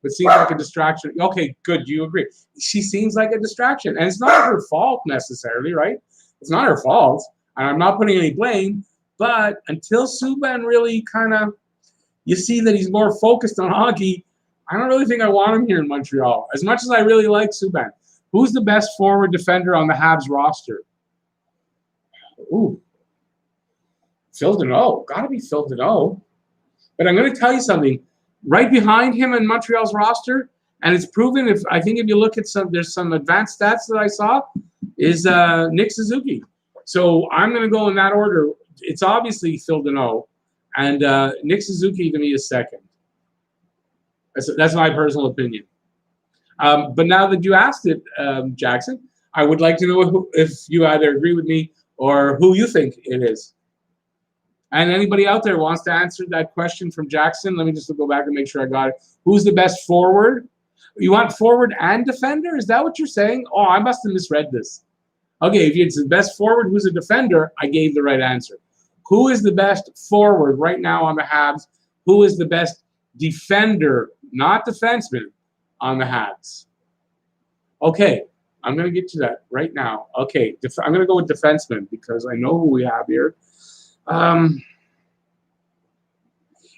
It seems like a distraction. Okay, good. You agree. She seems like a distraction. And it's not her fault necessarily, right? It's not her fault. And I'm not putting any blame. But until Subban really kind of, you see that he's more focused on hockey, I don't really think I want him here in Montreal. As much as I really like Subban. Who's the best forward defender on the Habs roster? Ooh. Phil Deneau. Got to be Phil Deneau. But I'm going to tell you something. Right behind him in Montreal's roster, and it's proven, I think if you look at there's some advanced stats that I saw, is Nick Suzuki. So I'm going to go in that order. It's obviously Phil Deneau, and Nick Suzuki to me is second. That's my personal opinion. But now that you asked it, Jackson, I would like to know if you either agree with me or who you think it is. And anybody out there wants to answer that question from Jackson, let me just go back and make sure I got it. Who's the best forward? You want forward and defender? Is that what you're saying? Oh, I must have misread this. Okay, if it's the best forward, who's a defender, I gave the right answer. Who is the best forward right now on the Habs? Who is the best defender, not defenseman, on the Habs? Okay, I'm going to get to that right now. Okay, I'm going to go with defenseman because I know who we have here.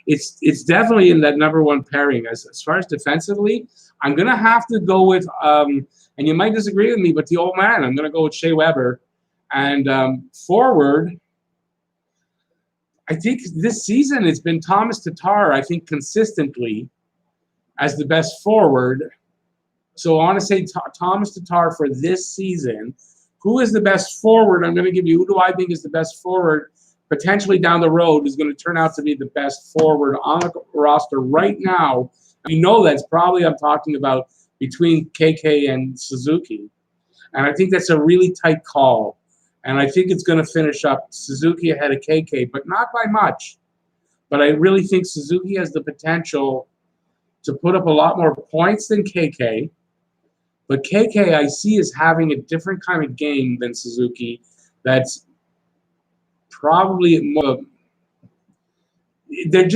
It's definitely in that number one pairing. As far as defensively, I'm going to have to go with, and you might disagree with me, but the old man, I'm going to go with Shea Weber. And forward, I think this season it's been Thomas Tatar, I think, consistently as the best forward. So I want to say Thomas Tatar for this season. Who is the best forward? I'm going to give you. Who do I think is the best forward potentially down the road is going to turn out to be the best forward on the roster right now? You know that's probably I'm talking about between KK and Suzuki. And I think that's a really tight call. And I think it's going to finish up Suzuki ahead of KK, but not by much. But I really think Suzuki has the potential to put up a lot more points than KK. But KK, I see, is having a different kind of game than Suzuki. That's probably more. They're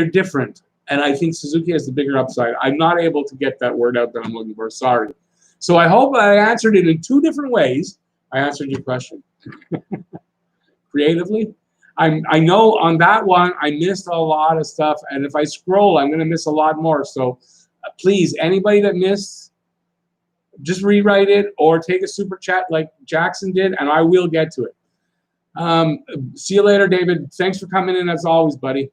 different, and I think Suzuki has the bigger upside. I'm not able to get that word out that I'm looking for. Sorry. So I hope I answered it in two different ways. I answered your question creatively. I know on that one I missed a lot of stuff, and if I scroll, I'm going to miss a lot more. So please, anybody that missed, just rewrite it or take a super chat like Jackson did, and I will get to it. See you later, David. Thanks for coming in as always, buddy.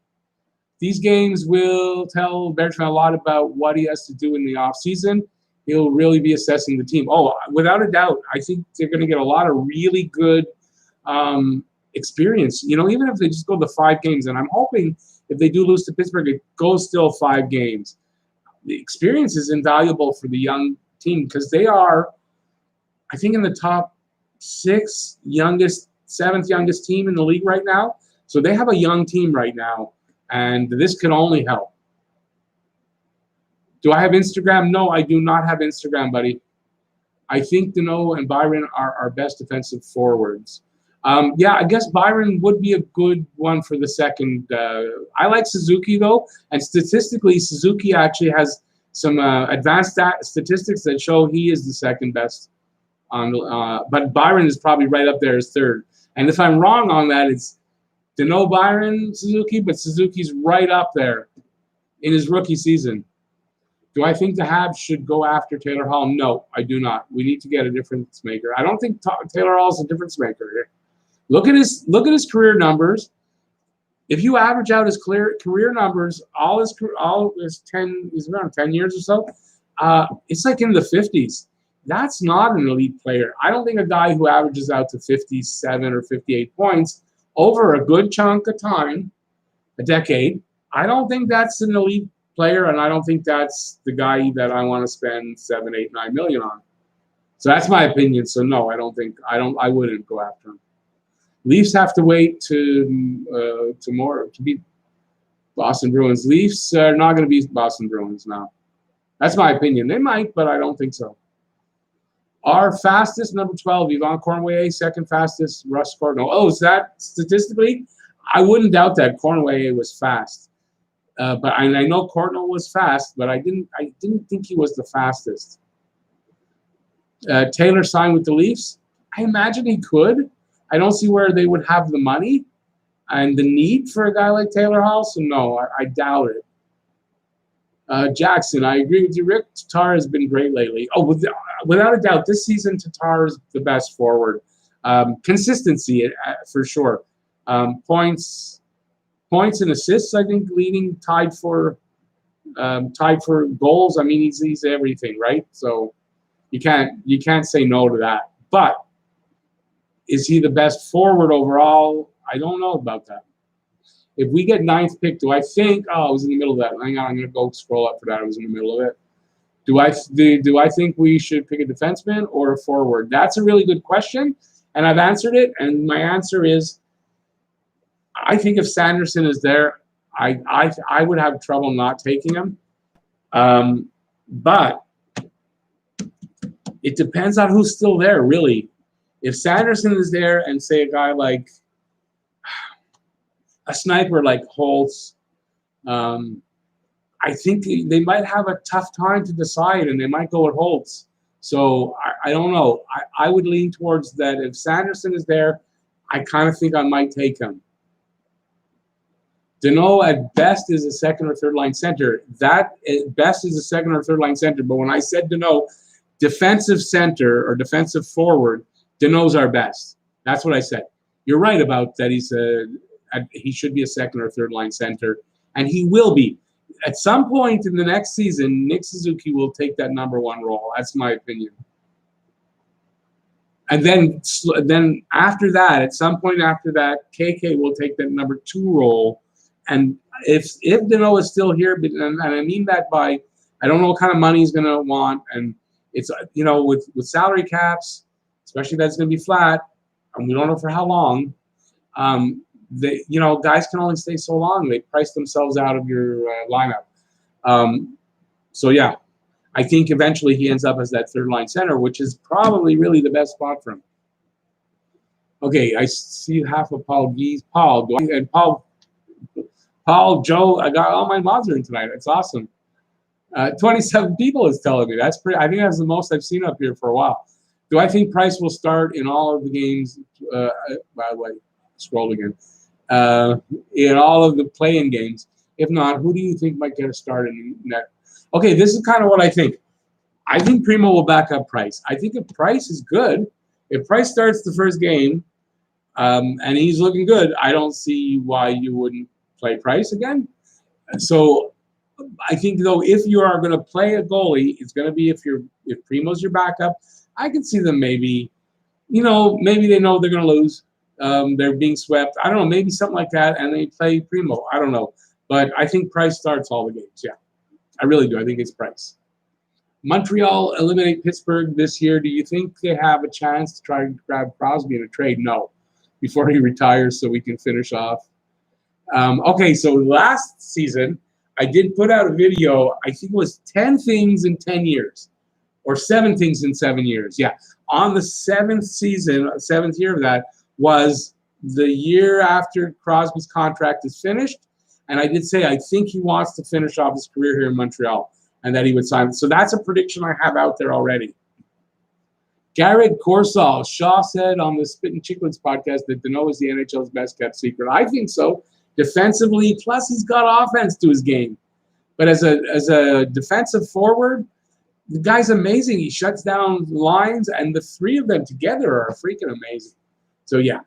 These games will tell Bertrand a lot about what he has to do in the offseason. He'll really be assessing the team. Oh, without a doubt, I think they're going to get a lot of really good experience. You know, even if they just go to 5 games, and I'm hoping if they do lose to Pittsburgh, it goes still 5 games. The experience is invaluable for the young team because they are, I think, in the top 6 youngest, 7th youngest team in the league right now. So they have a young team right now, and this can only help. Do I have Instagram? No, I do not have Instagram, buddy. I think Dano and Byron are our best defensive forwards. Yeah, I guess Byron would be a good one for the second. I like Suzuki, though, and statistically, Suzuki actually has some advanced statistics that show he is the second best. But Byron is probably right up there as third. And if I'm wrong on that, it's Dano, Byron, Suzuki, but Suzuki's right up there in his rookie season. Do I think the Habs should go after Taylor Hall? No, I do not. We need to get a difference maker. I don't think Taylor Hall's a difference maker here. Look at his career numbers. If you average out his career numbers, all his 10, he's around 10 years or so. It's like in the 50s. That's not an elite player. I don't think a guy who averages out to 57 or 58 points over a good chunk of time, a decade, I don't think that's an elite player, and I don't think that's the guy that I want to spend 7, 8, 9 million on. So that's my opinion. So no, I wouldn't go after him. Leafs have to wait to beat Boston Bruins. Leafs are not going to beat Boston Bruins now. That's my opinion. They might, but I don't think so. Our fastest, number 12, Yvonne Cornway, second fastest, Russ Courtnall. Oh, is that statistically? I wouldn't doubt that Cornway was fast. But I know Courtnall was fast, but I didn't think he was the fastest. Taylor signed with the Leafs. I imagine he could. I don't see where they would have the money and the need for a guy like Taylor Hall. So no, I doubt it. Jackson, I agree with you, Rick. Tatar has been great lately. Oh, without a doubt, this season Tatar is the best forward. Consistency for sure. Points and assists, I think, leading tied for goals. I mean, he's everything, right? So you can't say no to that. But is he the best forward overall? I don't know about that. If we get 9th pick, do I think? Oh, I was in the middle of that. Hang on, I'm gonna go scroll up for that. I was in the middle of it. Do I think we should pick a defenseman or a forward? That's a really good question, and I've answered it. And my answer is, I think if Sanderson is there, I would have trouble not taking him. But it depends on who's still there, really. If Sanderson is there and say a guy like a sniper like Holtz, I think they might have a tough time to decide, and they might go with Holtz So I don't know. I would lean towards that. If Sanderson is there, I kind of think I might take him. Deneau at best is a second or third line center. That at best is a second or third line center. But when I said Deneau, defensive center or defensive forward, Deneau's our best. That's what I said. You're right about that. He should be a second or third line center, and he will be. At some point in the next season, Nick Suzuki will take that number one role. That's my opinion. And then after that, at some point after that, KK will take that number two role. And if Deneau is still here, and I mean that by, I don't know what kind of money he's going to want, and it's, you know, with salary caps, especially that's going to be flat, and we don't know for how long. You know, guys can only stay so long. They price themselves out of your lineup. So yeah, I think eventually he ends up as that third line center, which is probably really the best spot for him. Okay, I see half of Paul Geese. Paul, Joe, I got all my mods in tonight. It's awesome. 27 people is telling me. That's pretty. I think that's the most I've seen up here for a while. Do I think Price will start in all of the games? By the way, scroll again. In all of the play-in games. If not, who do you think might get a start in net? Okay, this is kind of what I think. I think Primo will back up Price. I think if Price is good, if Price starts the first game and he's looking good, I don't see why you wouldn't play Price again. So I think, though, if you are going to play a goalie, it's going to be if Primo's your backup. I can see them maybe, you know, maybe they know they're going to lose. They're being swept. I don't know, maybe something like that, and they play Primo. I don't know. But I think Price starts all the games, yeah. I really do. I think it's Price. Montreal eliminate Pittsburgh this year. Do you think they have a chance to try to grab Crosby in a trade? No. Before he retires so we can finish off. Okay, so last season, I did put out a video. I think it was 10 things in 10 years. Or 7 things in 7 years. Yeah. On the 7th year of that, was the year after Crosby's contract is finished. And I did say I think he wants to finish off his career here in Montreal and that he would sign. So that's a prediction I have out there already. Garrett Corsall. Shaw said on the Spittin' Chicklets podcast that Deneau is the NHL's best kept secret. I think so. Defensively, plus he's got offense to his game. But as a defensive forward, the guy's amazing. He shuts down lines, and the three of them together are freaking amazing. So, yeah.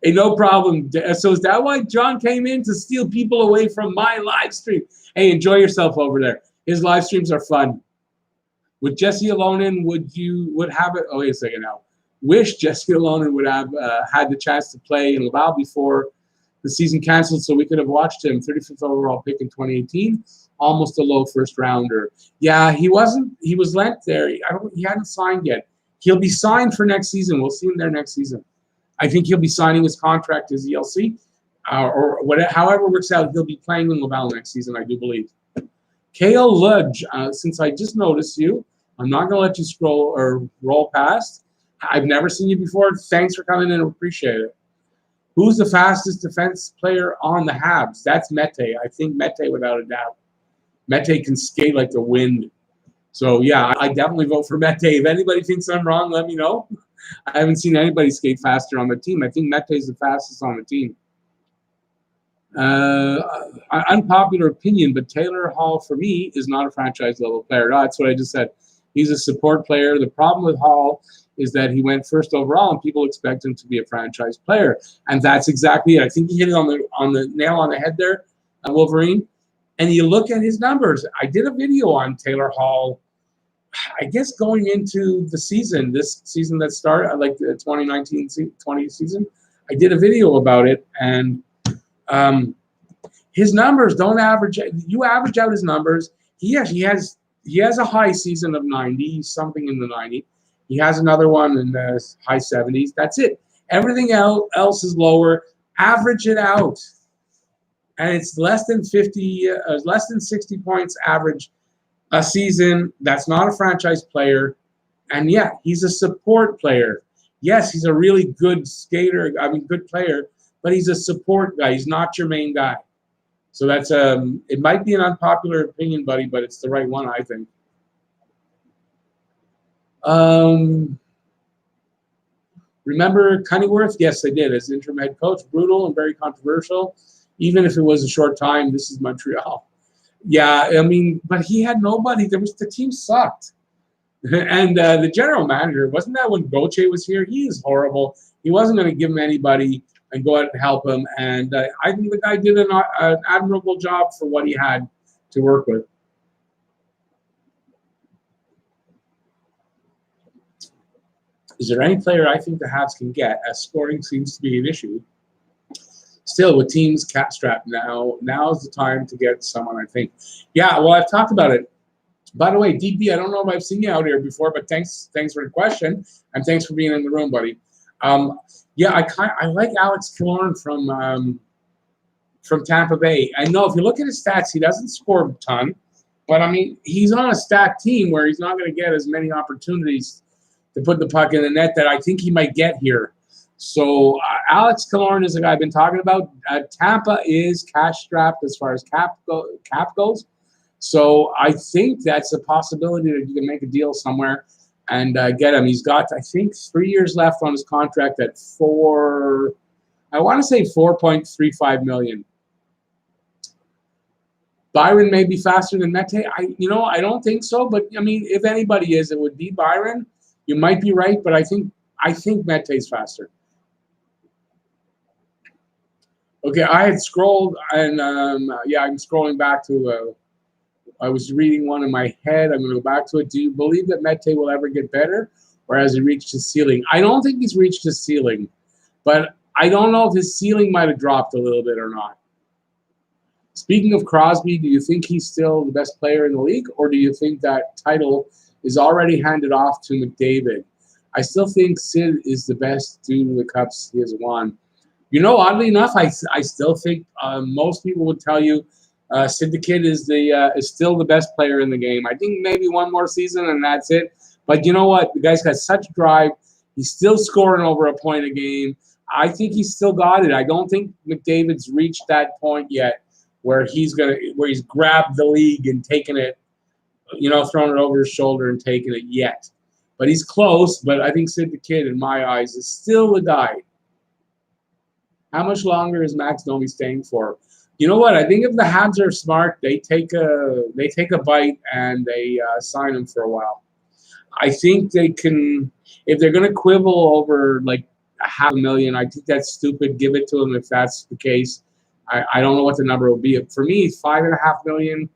Hey, no problem. So is that why John came in to steal people away from my live stream? Hey, enjoy yourself over there. His live streams are fun. With Jesse Alonen, would have it? Oh, wait a second now. Wish Jesse Alonen would have had the chance to play in Laval before the season canceled, so we could have watched him. 35th overall pick in 2018, almost a low first rounder. Yeah, he wasn't. He was lent there. He hadn't signed yet. He'll be signed for next season. We'll see him there next season. I think he'll be signing his contract as ELC, or whatever. However it works out, he'll be playing in Laval next season, I do believe. Kale Ludge, since I just noticed you, I'm not going to let you scroll or roll past. I've never seen you before. Thanks for coming in. I appreciate it. Who's the fastest defense player on the Habs? That's Mete. I think Mete, without a doubt. Mete can skate like the wind. So, yeah, I definitely vote for Mete. If anybody thinks I'm wrong, let me know. I haven't seen anybody skate faster on the team. I think Mete is the fastest on the team. Unpopular opinion, but Taylor Hall, for me, is not a franchise-level player. No, that's what I just said. He's a support player. The problem with Hall is that he went first overall, and people expect him to be a franchise player. And that's exactly it. I think he hit it on the nail on the head there, Wolverine. And you look at his numbers. I did a video on Taylor Hall, I guess going into the season, this season that started, like the 2019-20 season. I did a video about it, and his numbers don't average. You average out his numbers. He has a high season of 90, something in the 90. He has another one in the high 70s. That's it. Everything else is lower. Average it out. And it's less than 60 points average a season. That's not a franchise player. And yeah, he's a support player. Yes, he's a really good skater. Good player, but he's a support guy. He's not your main guy. So that's it might be an unpopular opinion, buddy, but it's the right one, I think. Remember Cunningworth? Yes, I did. As interim head coach, brutal and very controversial. Even if it was a short time, this is Montreal. Yeah, I mean, but he had nobody. The team sucked. And the general manager, wasn't that when Gauthier was here? He is horrible. He wasn't going to give him anybody and go out and help him. And I think the guy did an admirable job for what he had to work with. Is there any player I think the Habs can get, as scoring seems to be an issue? Still, with teams cap strapped now is the time to get someone, I think. Yeah, well, I've talked about it. By the way, DP, I don't know if I've seen you out here before, but thanks for the question, and thanks for being in the room, buddy. Yeah, I like Alex Killorn from Tampa Bay. I know if you look at his stats, he doesn't score a ton, but I mean, he's on a stacked team where he's not going to get as many opportunities to put the puck in the net that I think he might get here. So Alex Killorn is the guy I've been talking about. Tampa is cash strapped as far as cap goes. So I think that's a possibility that you can make a deal somewhere and get him. He's got, I think, 3 years left on his contract at I want to say $4.35 million. Byron may be faster than Mete. I don't think so, but I mean, if anybody is, it would be Byron. You might be right, but I think Mete's faster. Okay, I had scrolled, and yeah, I'm scrolling back to. I was reading one in my head. I'm going to go back to it. Do you believe that Mete will ever get better, or has he reached his ceiling? I don't think he's reached his ceiling, but I don't know if his ceiling might have dropped a little bit or not. Speaking of Crosby, do you think he's still the best player in the league, or do you think that title is already handed off to McDavid? I still think Sid is the best due to the cups he has won. You know, oddly enough, I still think most people would tell you Sid the Kid is still the best player in the game. I think maybe one more season and that's it. But you know what? The guy's got such drive. He's still scoring over a point a game. I think he's still got it. I don't think McDavid's reached that point yet where he's grabbed the league and taken it, thrown it over his shoulder and taken it yet. But he's close. But I think Sid the Kid, in my eyes, is still the guy. How much longer is Max Domi staying for? You know what? I think if the Habs are smart, they take a bite and they sign him for a while. I think they can, if they're going to quibble over like $500,000. I think that's stupid. Give it to him if that's the case. I don't know what the number will be. For me, $5.5 million.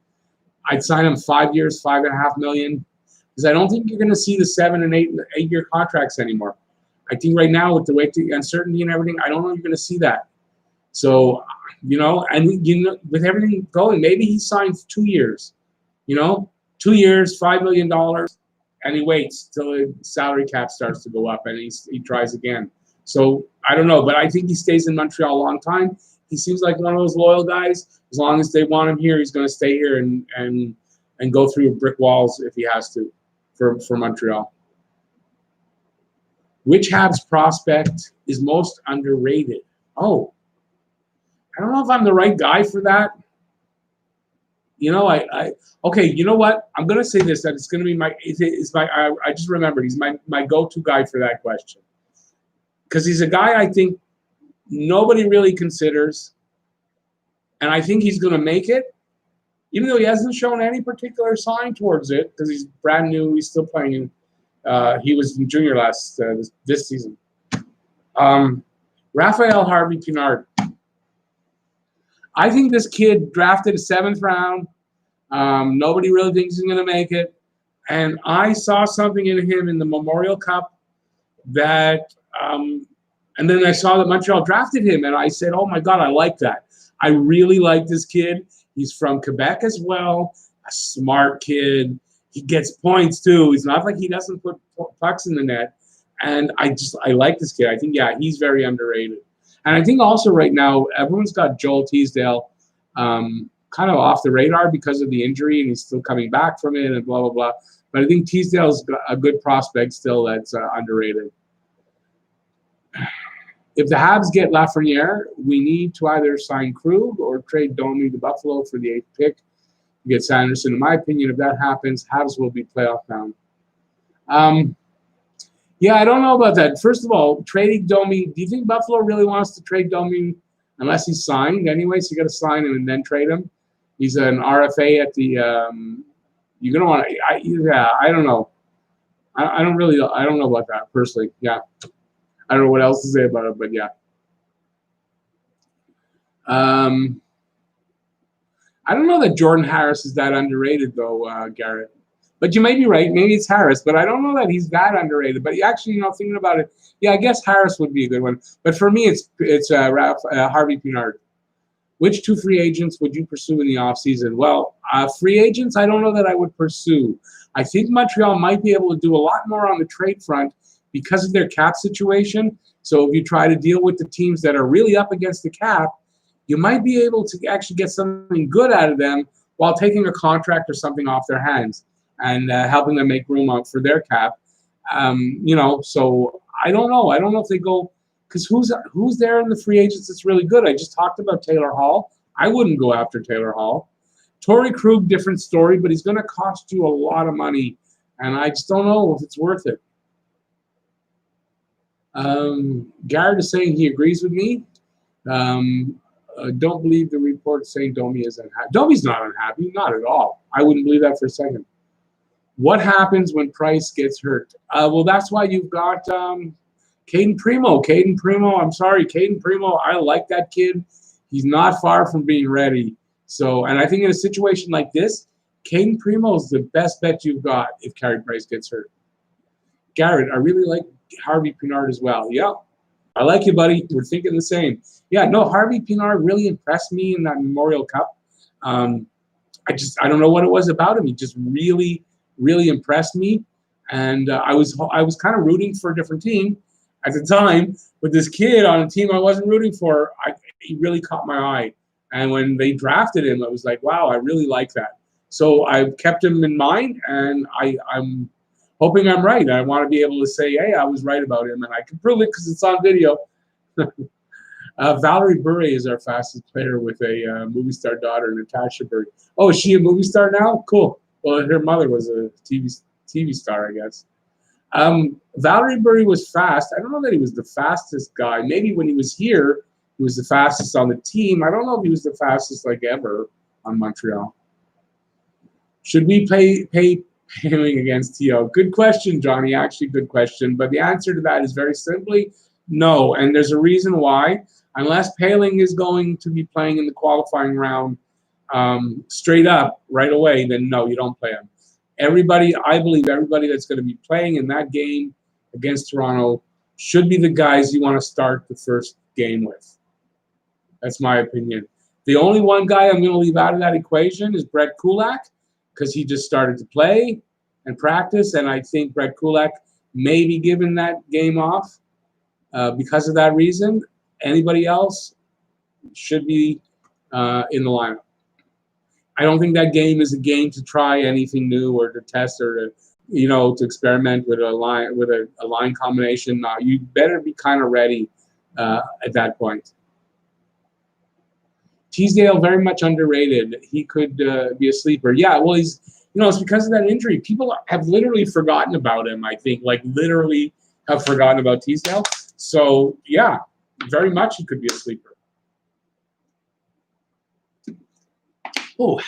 I'd sign him 5 years, $5.5 million, because I don't think you're going to see the 7 and 8 year contracts anymore. I think right now with the uncertainty and everything, I don't know if you're going to see that. So, with everything going, maybe he signs 2 years. 2 years, $5 million, and he waits till the salary cap starts to go up, and he tries again. So I don't know, but I think he stays in Montreal a long time. He seems like one of those loyal guys. As long as they want him here, he's going to stay here and go through brick walls if he has to for Montreal. Which Habs prospect is most underrated? Oh, I don't know if I'm the right guy for that. Okay, you know what? I'm going to say this, that it's going to be I just remembered, he's my go-to guy for that question. Because he's a guy I think nobody really considers, and I think he's going to make it, even though he hasn't shown any particular sign towards it, because he's brand new, he's still playing. He was in junior this season. Raphael Harvey-Pinard. I think this kid drafted 7th round. Nobody really thinks he's going to make it. And I saw something in him in the Memorial Cup that and then I saw that Montreal drafted him, and I said, oh, my God, I like that. I really like this kid. He's from Quebec as well, a smart kid. He gets points, too. It's not like he doesn't put pucks in the net. And I like this kid. I think, yeah, he's very underrated. And I think also right now, everyone's got Joel Teasdale kind of off the radar because of the injury, and he's still coming back from it and blah, blah, blah. But I think Teasdale's a good prospect still that's underrated. If the Habs get Lafreniere, we need to either sign Krug or trade Domi to Buffalo for the 8th pick to get Sanderson. In my opinion, if that happens, Habs will be playoff bound. Yeah, I don't know about that. First of all, trading Domi, do you think Buffalo really wants to trade Domi unless he's signed anyway? So you got to sign him and then trade him. He's an RFA at the you're going to want to, yeah, I don't know. I don't know about that personally. Yeah. I don't know what else to say about it, but yeah. I don't know that Jordan Harris is that underrated, though, Garrett. But you may be right. Maybe it's Harris, but I don't know that he's that underrated. But actually, thinking about it, yeah, I guess Harris would be a good one. But for me, it's Harvey Pinard. Which 2 free agents would you pursue in the offseason? Well, free agents, I don't know that I would pursue. I think Montreal might be able to do a lot more on the trade front because of their cap situation. So if you try to deal with the teams that are really up against the cap, you might be able to actually get something good out of them while taking a contract or something off their hands and helping them make room out for their cap. So I don't know. I don't know if they go, because who's there in the free agents that's really good? I just talked about Taylor Hall. I wouldn't go after Taylor Hall. Torrey Krug, different story, but he's going to cost you a lot of money, and I just don't know if it's worth it. Garrett is saying he agrees with me. Don't believe the report saying Domi is unhappy. Domi's not unhappy, not at all. I wouldn't believe that for a second. What happens when Price gets hurt? Well, that's why you've got Caden Primo. Caden Primo, I'm sorry, Caden Primo, I like that kid. He's not far from being ready. So, and I think in a situation like this, Caden Primo is the best bet you've got if Carey Price gets hurt. Garrett, I really like Harvey Pinard as well. Yeah, I like you, buddy. We're thinking the same. Yeah, no, Harvey Pinard really impressed me in that Memorial Cup. I don't know what it was about him. He just really, really impressed me. And I was kind of rooting for a different team at the time, but this kid on a team I wasn't rooting for, he really caught my eye. And when they drafted him, I was like, wow, I really like that. So I've kept him in mind, and I'm hoping I'm right. I want to be able to say, hey, I was right about him, and I can prove it because it's on video. Valerie Bure is our fastest player with a movie star daughter, Natasha Bure. Oh, is she a movie star now? Cool. Well, her mother was a TV star, I guess. Valerie Bure was fast. I don't know that he was the fastest guy. Maybe when he was here, he was the fastest on the team. I don't know if he was the fastest like ever on Montreal. Should we pay Paling against T.O.? Good question, Johnny. Actually, good question. But the answer to that is very simply no. And there's a reason why. Unless Paling is going to be playing in the qualifying round straight up right away, then no, you don't play him. I believe everybody that's going to be playing in that game against Toronto should be the guys you want to start the first game with. That's my opinion. The only one guy I'm going to leave out of that equation is Brett Kulak, because he just started to play and practice, and I think Brett Kulak may be given that game off because of that reason. Anybody else should be in the lineup. I don't think that game is a game to try anything new or to test or to experiment with a line combination. No, you better be kind of ready at that point. Teasdale, very much underrated. He could be a sleeper. Yeah, well, it's because of that injury. People have literally forgotten about him, I think, literally have forgotten about Teasdale. So, yeah, very much he could be a sleeper. Oh,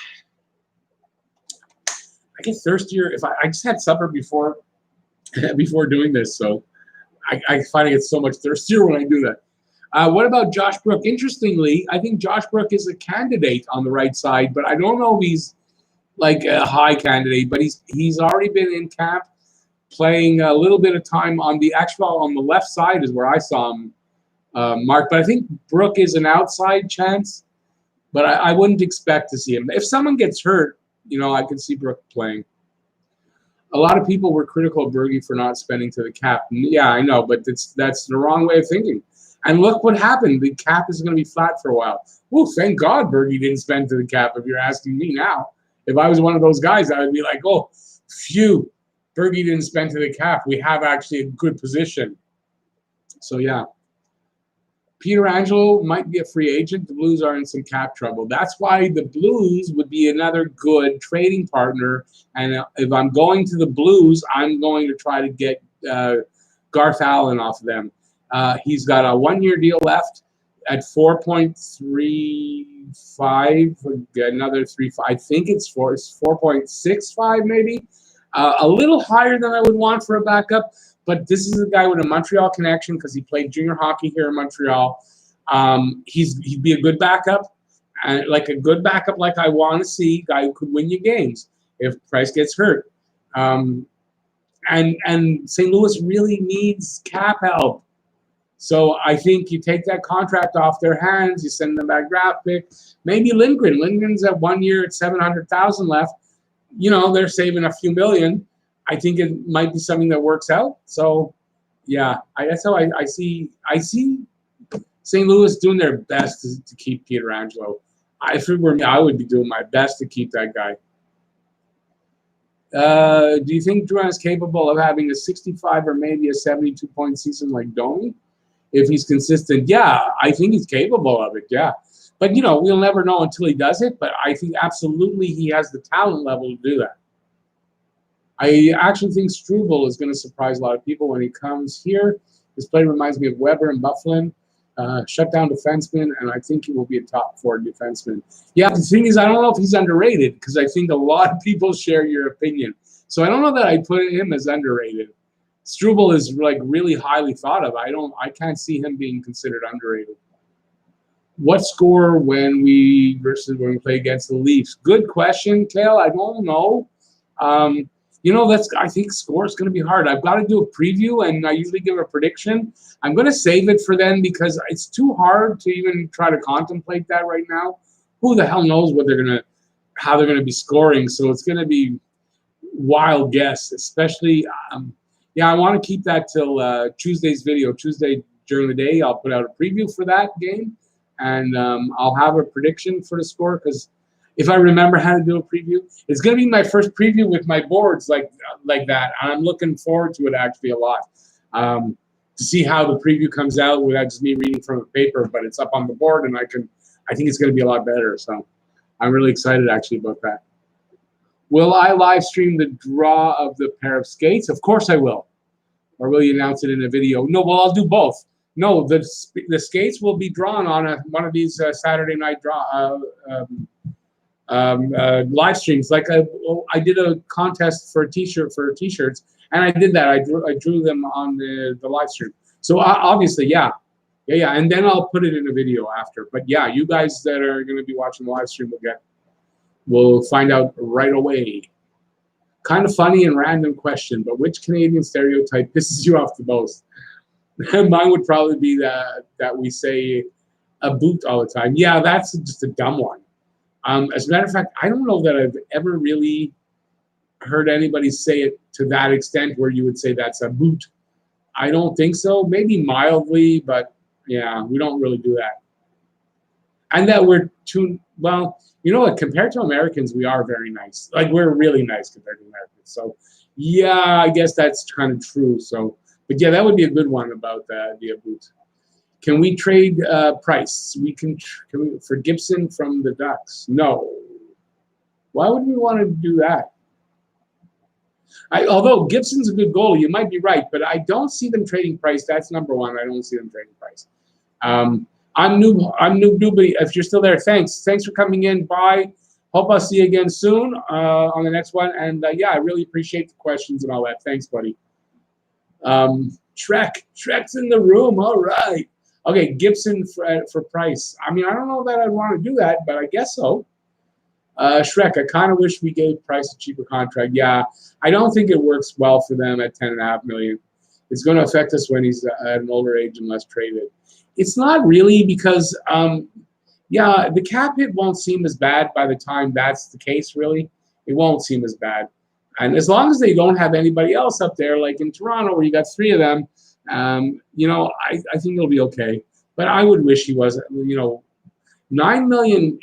I get thirstier if I just had supper before doing this, so I find I get so much thirstier when I do that. What about Josh Brook? Interestingly, I think Josh Brook is a candidate on the right side, but I don't know if he's a high candidate. But he's already been in camp, playing a little bit of time on the left side is where I saw him, Mark. But I think Brook is an outside chance, but I wouldn't expect to see him. If someone gets hurt, I could see Brook playing. A lot of people were critical of Bergie for not spending to the cap. Yeah, I know, but that's the wrong way of thinking. And look what happened. The cap is going to be flat for a while. Oh, thank God Bergie didn't spend to the cap, if you're asking me now. If I was one of those guys, I would be like, oh, phew, Bergie didn't spend to the cap. We have actually a good position. So, yeah. Pietrangelo might be a free agent. The Blues are in some cap trouble. That's why the Blues would be another good trading partner. And if I'm going to the Blues, I'm going to try to get Garth Allen off of them. He's got a 1-year deal left at 4.35. Another 3. I think it's 4.65 maybe. A little higher than I would want for a backup. But this is a guy with a Montreal connection because he played junior hockey here in Montreal. He'd be a good backup, and like a good backup like I want to see, guy who could win you games if Price gets hurt. And St. Louis really needs cap help. So I think you take that contract off their hands, you send them back draft pick. Maybe Lindgren. Lindgren's at 1 year at $700,000 left. You know, they're saving a few million. I think it might be something that works out. So, yeah, that's how I see St. Louis doing their best to keep Pietrangelo. If it were me, I would be doing my best to keep that guy. Do you think Drouin is capable of having a 65 or maybe a 72-point season like Domi? If he's consistent, yeah, I think he's capable of it, yeah. But, you know, we'll never know until he does it. But I think absolutely he has the talent level to do that. I actually think Struble is going to surprise a lot of people when he comes here. His play reminds me of Weber and Bufflin, shutdown defenseman, and I think he will be a top 4 defenseman. Yeah, the thing is, I don't know if he's underrated because I think a lot of people share your opinion. So I don't know that I put him as underrated. Struble is like really highly thought of. I can't see him being considered underrated. What score when we play against the Leafs? Good question, Kale. I don't know. You know, I think score is going to be hard. I've got to do a preview, and I usually give a prediction. I'm going to save it for then because it's too hard to even try to contemplate that right now. Who the hell knows how they're going to be scoring? So it's going to be wild guess, especially. Yeah, I want to keep that till Tuesday's video. Tuesday during the day, I'll put out a preview for that game, and I'll have a prediction for the score because. If I remember how to do a preview, it's going to be my first preview with my boards like that. And I'm looking forward to it actually a lot to see how the preview comes out without just me reading from a paper, but it's up on the board and I think it's going to be a lot better. So I'm really excited actually about that. Will I live stream the draw of the pair of skates? Of course I will. Or will you announce it in a video? No, well, I'll do both. No, the skates will be drawn on one of these Saturday night live streams. Like I did a contest for t-shirts, and I did that. I drew them on the live stream. So obviously, yeah, and then I'll put it in a video after. But yeah, you guys that are going to be watching the live stream will find out right away. Kind of funny and random question, but which Canadian stereotype pisses you off the most? Mine would probably be that we say a boot all the time. Yeah, that's just a dumb one. As a matter of fact, I don't know that I've ever really heard anybody say it to that extent where you would say that's a boot. I don't think so. Maybe mildly, but yeah, we don't really do that. And that we're too, well, you know what, compared to Americans, we are very nice. Like, we're really nice compared to Americans. So, yeah, I guess that's kind of true. So, but yeah, that would be a good one about the idea of boot. Can we trade Price? Can we for Gibson from the Ducks? No. Why would we want to do that? Although Gibson's a good goalie, you might be right, but I don't see them trading Price. That's number one. I don't see them trading Price. I'm Noob. If you're still there, thanks for coming in. Bye. Hope I'll see you again soon on the next one. And yeah, I really appreciate the questions and all that. Thanks, buddy. Shrek's in the room. All right. Okay, Gibson for Price. I mean, I don't know that I'd want to do that, but I guess so. Shrek, I kind of wish we gave Price a cheaper contract. Yeah, I don't think it works well for them at $10.5 million. It's going to affect us when he's at an older age and less traded. It's not really because, yeah, the cap hit won't seem as bad by the time that's the case, really. It won't seem as bad. And as long as they don't have anybody else up there, like in Toronto where you got 3 of them, you know, I think it'll be okay. But I would wish he was, you know, $9 million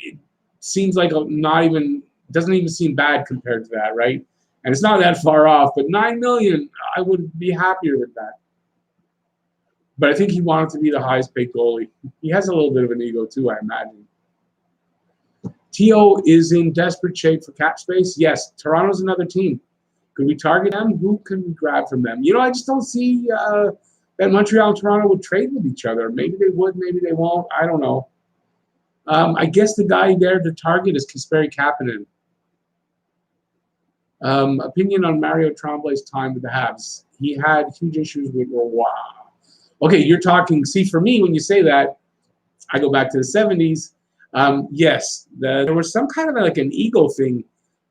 seems like doesn't even seem bad compared to that, right? And it's not that far off, but $9 million, I would be happier with that. But I think he wanted to be the highest paid goalie. He has a little bit of an ego too, I imagine. T.O. is in desperate shape for cap space. Yes, Toronto's another team. Could we target them? Who can we grab from them? I just don't see that Montreal and Toronto would trade with each other. Maybe they would, maybe they won't. I don't know. I guess the guy there to target is Kasperi Kapanen. Opinion on Mario Tremblay's time with the Habs. He had huge issues with wow. Okay, you're talking. See, for me, when you say that, I go back to the 70s. Yes, there was some kind of like an ego thing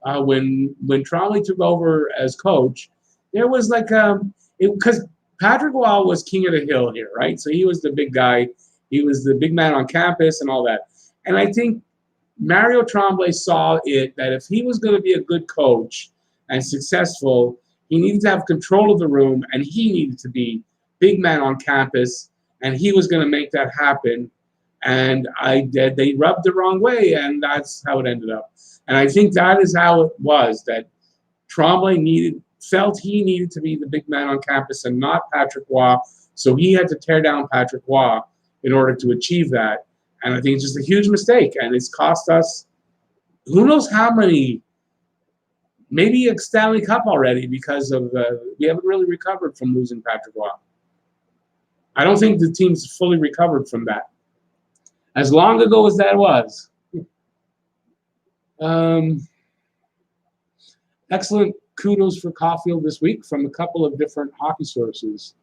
when Trombley took over as coach. There was like because Patrick Roy was king of the hill here, right? So he was the big guy. He was the big man on campus and all that. And I think Mario Tremblay saw it that if he was going to be a good coach and successful, he needed to have control of the room, and he needed to be big man on campus, and he was going to make that happen. And they rubbed the wrong way, and that's how it ended up. And I think that is how it was, that Tremblay felt he needed to be the big man on campus and not Patrick Roy. So he had to tear down Patrick Roy in order to achieve that. And I think it's just a huge mistake. And it's cost us who knows how many, maybe a Stanley Cup already, because of we haven't really recovered from losing Patrick Roy. I don't think the team's fully recovered from that. As long ago as that was. Excellent kudos for Caulfield this week from a couple of different hockey sources.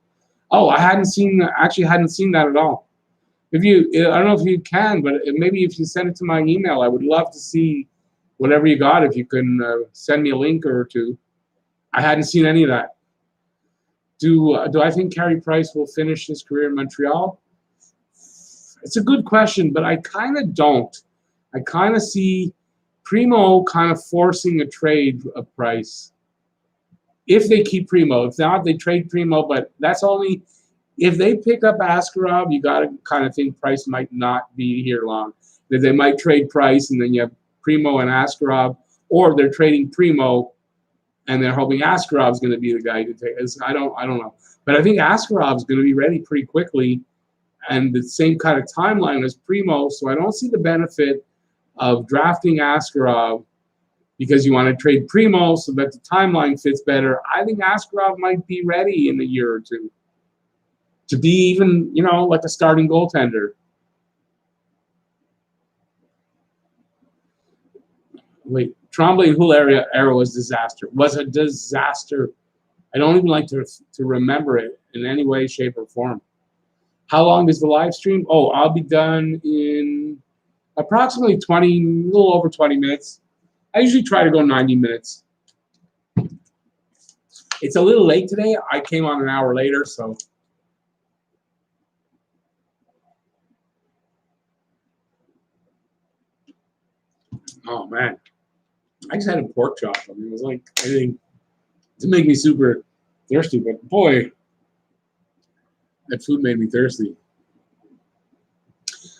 Oh, I hadn't seen that at all. I don't know if you can, but maybe if you send it to my email, I would love to see whatever you got. If you can send me a link or two. I hadn't seen any of that. Do I think Carey Price will finish his career in Montreal? It's a good question, but I kind of don't. I kind of see Primo kind of forcing a trade of Price. If they keep Primo. If not, they trade Primo, but that's only if they pick up Askarov, you got to kind of think Price might not be here long. That they might trade Price, and then you have Primo and Askarov, or they're trading Primo and they're hoping Askarov's going to be the guy to take it. I don't know. But I think Askarov's going to be ready pretty quickly, and the same kind of timeline as Primo, so I don't see the benefit of drafting Askarov because you want to trade Primo so that the timeline fits better. I think Askarov might be ready in a year or two to be even, like a starting goaltender. Wait, Tremblay and Hull era was disaster. Was a disaster. I don't even like to remember it in any way, shape, or form. How long is the live stream? Oh, I'll be done in approximately a little over 20 minutes. I usually try to go 90 minutes. It's a little late today. I came on an hour later, so. Oh, man. I just had a pork chop. I mean, it was like anything to make me super thirsty, but boy, that food made me thirsty.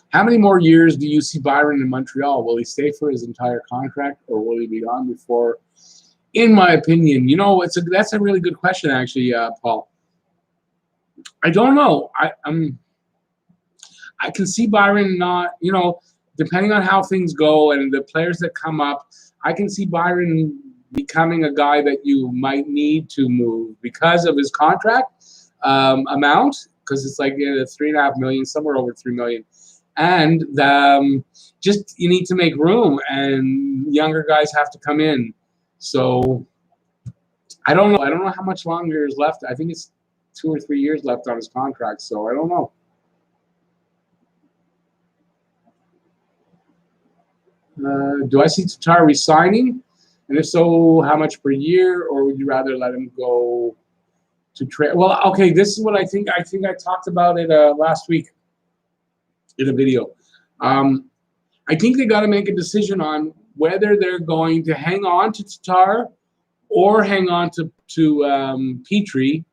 How many more years do you see Byron in Montreal? Will he stay for his entire contract, or will he be gone before? In my opinion, that's a really good question, actually, Paul. I don't know. I can see Byron not, depending on how things go and the players that come up, I can see Byron becoming a guy that you might need to move because of his contract amount, because it's like $3.5 million, somewhere over $3 million. And just you need to make room, and younger guys have to come in. So I don't know. I don't know how much longer is left. I think it's 2 or 3 years left on his contract. So I don't know. Do I see Tatar resigning? And if so, how much per year? Or would you rather let him go to trade? Well, okay, this is what I think. I think I talked about it last week in a video. I think they got to make a decision on whether they're going to hang on to Tatar or hang on to Petrie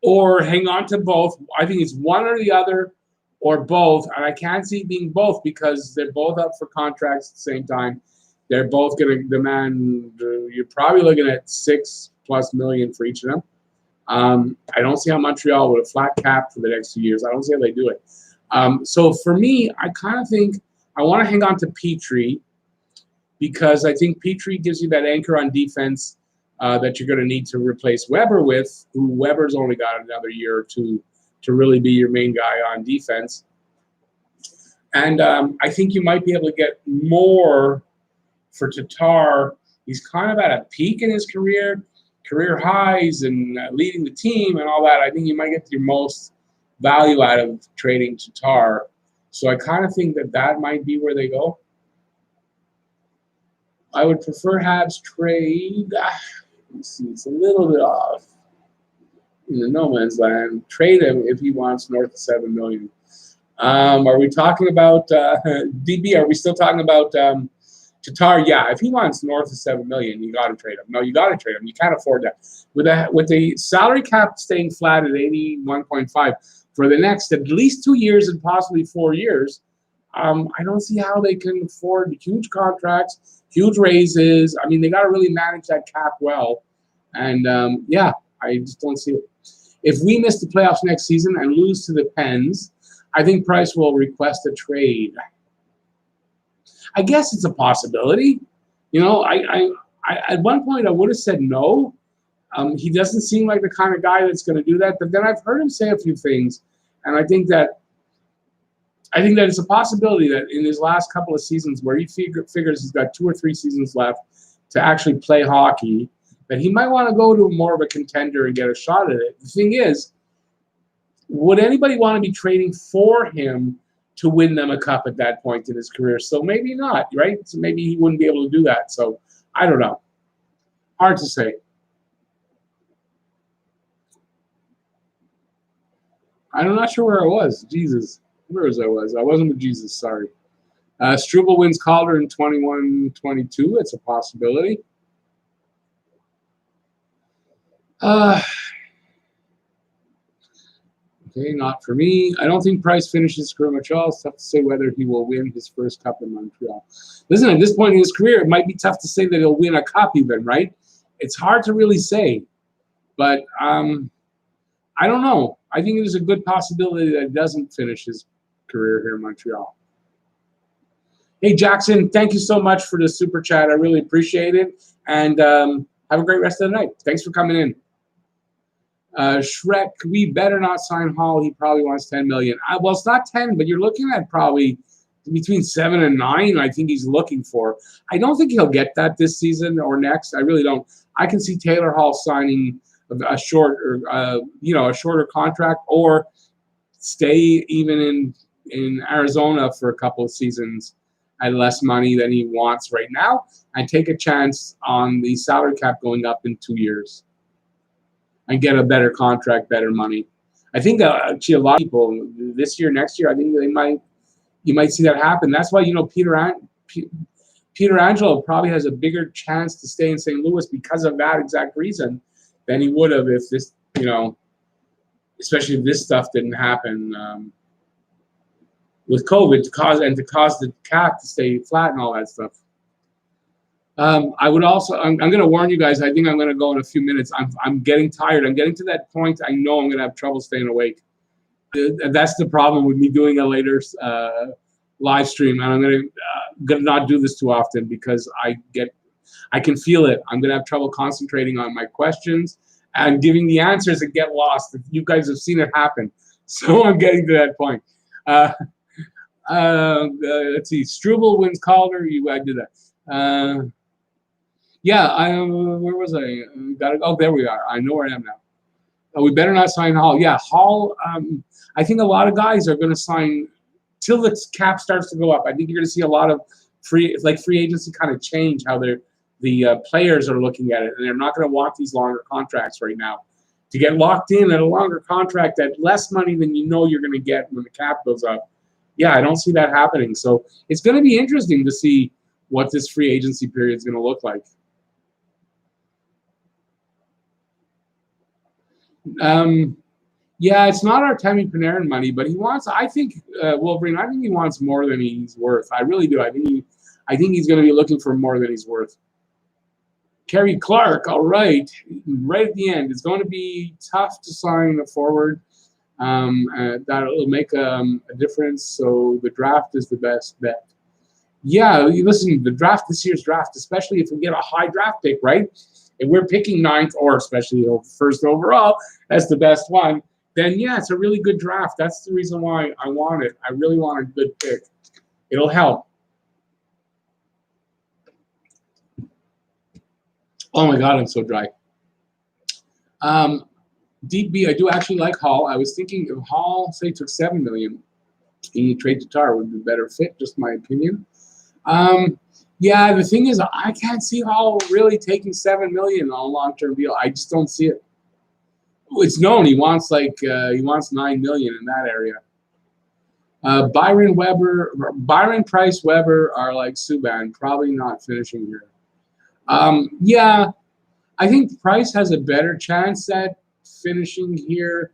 or hang on to both. I think it's one or the other or both. And I can't see it being both because they're both up for contracts at the same time. They're both going to demand, you're probably looking at $6+ million for each of them. I don't see how Montreal with a flat cap for the next 2 years. I don't see how they do it. So for me, I kind of think I want to hang on to Petrie because I think Petrie gives you that anchor on defense that you're going to need to replace Weber with, who Weber's only got another year or two to really be your main guy on defense. And I think you might be able to get more for Tatar. He's kind of at a peak in his career highs and leading the team and all that. I think you might get your most value out of trading Tatar. So I kind of think that might be where they go. I would prefer Habs trade. Let's see, it's a little bit off in the no man's land. Trade him if he wants north of $7 million. Are we talking about DB? Are we still talking about Tatar? Yeah, if he wants north of $7 million, you got to trade him. No, you got to trade him. You can't afford that. With the salary cap staying flat at 81.5 for the next at least 2 years and possibly 4 years, I don't see how they can afford huge contracts, huge raises. I mean, they got to really manage that cap well. And yeah, I just don't see it. If we miss the playoffs next season and lose to the Pens, I think Price will request a trade. I guess it's a possibility. You know, I at one point I would have said no. He doesn't seem like the kind of guy that's going to do that. But then I've heard him say a few things, and I think that it's a possibility that in his last couple of seasons, where he figures he's got 2 or 3 seasons left to actually play hockey, that he might want to go to more of a contender and get a shot at it. The thing is, would anybody want to be trading for him to win them a cup at that point in his career? So maybe not, right? So maybe he wouldn't be able to do that. So I don't know. Hard to say. I'm not sure where I was. Jesus. Where was I? I wasn't with Jesus, sorry. Struble wins Calder in 21-22. It's a possibility. Okay, not for me. I don't think Price finishes for Montreal. It's tough to say whether he will win his first cup in Montreal. Listen, at this point in his career, it might be tough to say that he'll win a cup even, right? It's hard to really say. But I don't know. I think there's a good possibility that he doesn't finish his career here in Montreal. Hey, Jackson, thank you so much for the super chat. I really appreciate it. And have a great rest of the night. Thanks for coming in. Shrek, we better not sign Hall. He probably wants $10 million. Well, it's not 10, but you're looking at probably between 7 and 9. I think he's looking for. I don't think he'll get that this season or next. I really don't. I can see Taylor Hall signing a shorter contract, or stay even in Arizona for a couple of seasons at less money than he wants right now, and take a chance on the salary cap going up in 2 years. And get a better contract, better money. I think actually a lot of people this year, next year, I think you might see that happen. That's why, Peter Angelo probably has a bigger chance to stay in St. Louis because of that exact reason than he would have if this, especially if this stuff didn't happen with COVID to cause the cap to stay flat and all that stuff. I would also. I'm going to warn you guys. I think I'm going to go in a few minutes. I'm getting tired. I'm getting to that point. I know I'm going to have trouble staying awake. That's the problem with me doing a later live stream, and I'm going to not do this too often because I can feel it. I'm going to have trouble concentrating on my questions and giving the answers and get lost. You guys have seen it happen, so I'm getting to that point. Let's see. Struble wins Calder. I did that. Yeah, where was I? There we are. I know where I am now. We better not sign Hall. Yeah, Hall, I think a lot of guys are going to sign till the cap starts to go up. I think you're going to see a lot of free agency kind of change how the players are looking at it, and they're not going to want these longer contracts right now. To get locked in at a longer contract at less money than you're going to get when the cap goes up. Yeah, I don't see that happening. So it's going to be interesting to see what this free agency period is going to look like. Yeah, it's not Artemi Panarin money, but he wants. I think Wolverine. I think he wants more than he's worth. I really do. I think he's going to be looking for more than he's worth. Kerry Clark, all right. Right at the end. It's going to be tough to sign a forward. That'll make a difference. So the draft is the best bet. Yeah, you listen, the draft, this year's draft, especially if we get a high draft pick, right? If we're picking ninth or especially first overall, that's the best one, then yeah, it's a really good draft. That's the reason why I want it. I really want a good pick. It'll help. Oh my God, I'm so dry. Deep B, I do actually like Hall. I was thinking if Hall, say, took $7 million, and you trade Tatar would be a better fit, just my opinion. Yeah, the thing is, I can't see Hall really taking $7 million on a long-term deal. I just don't see it. It's known he wants $9 million in that area. Byron Price Weber are like Subban, probably not finishing here. Yeah, I think Price has a better chance at finishing here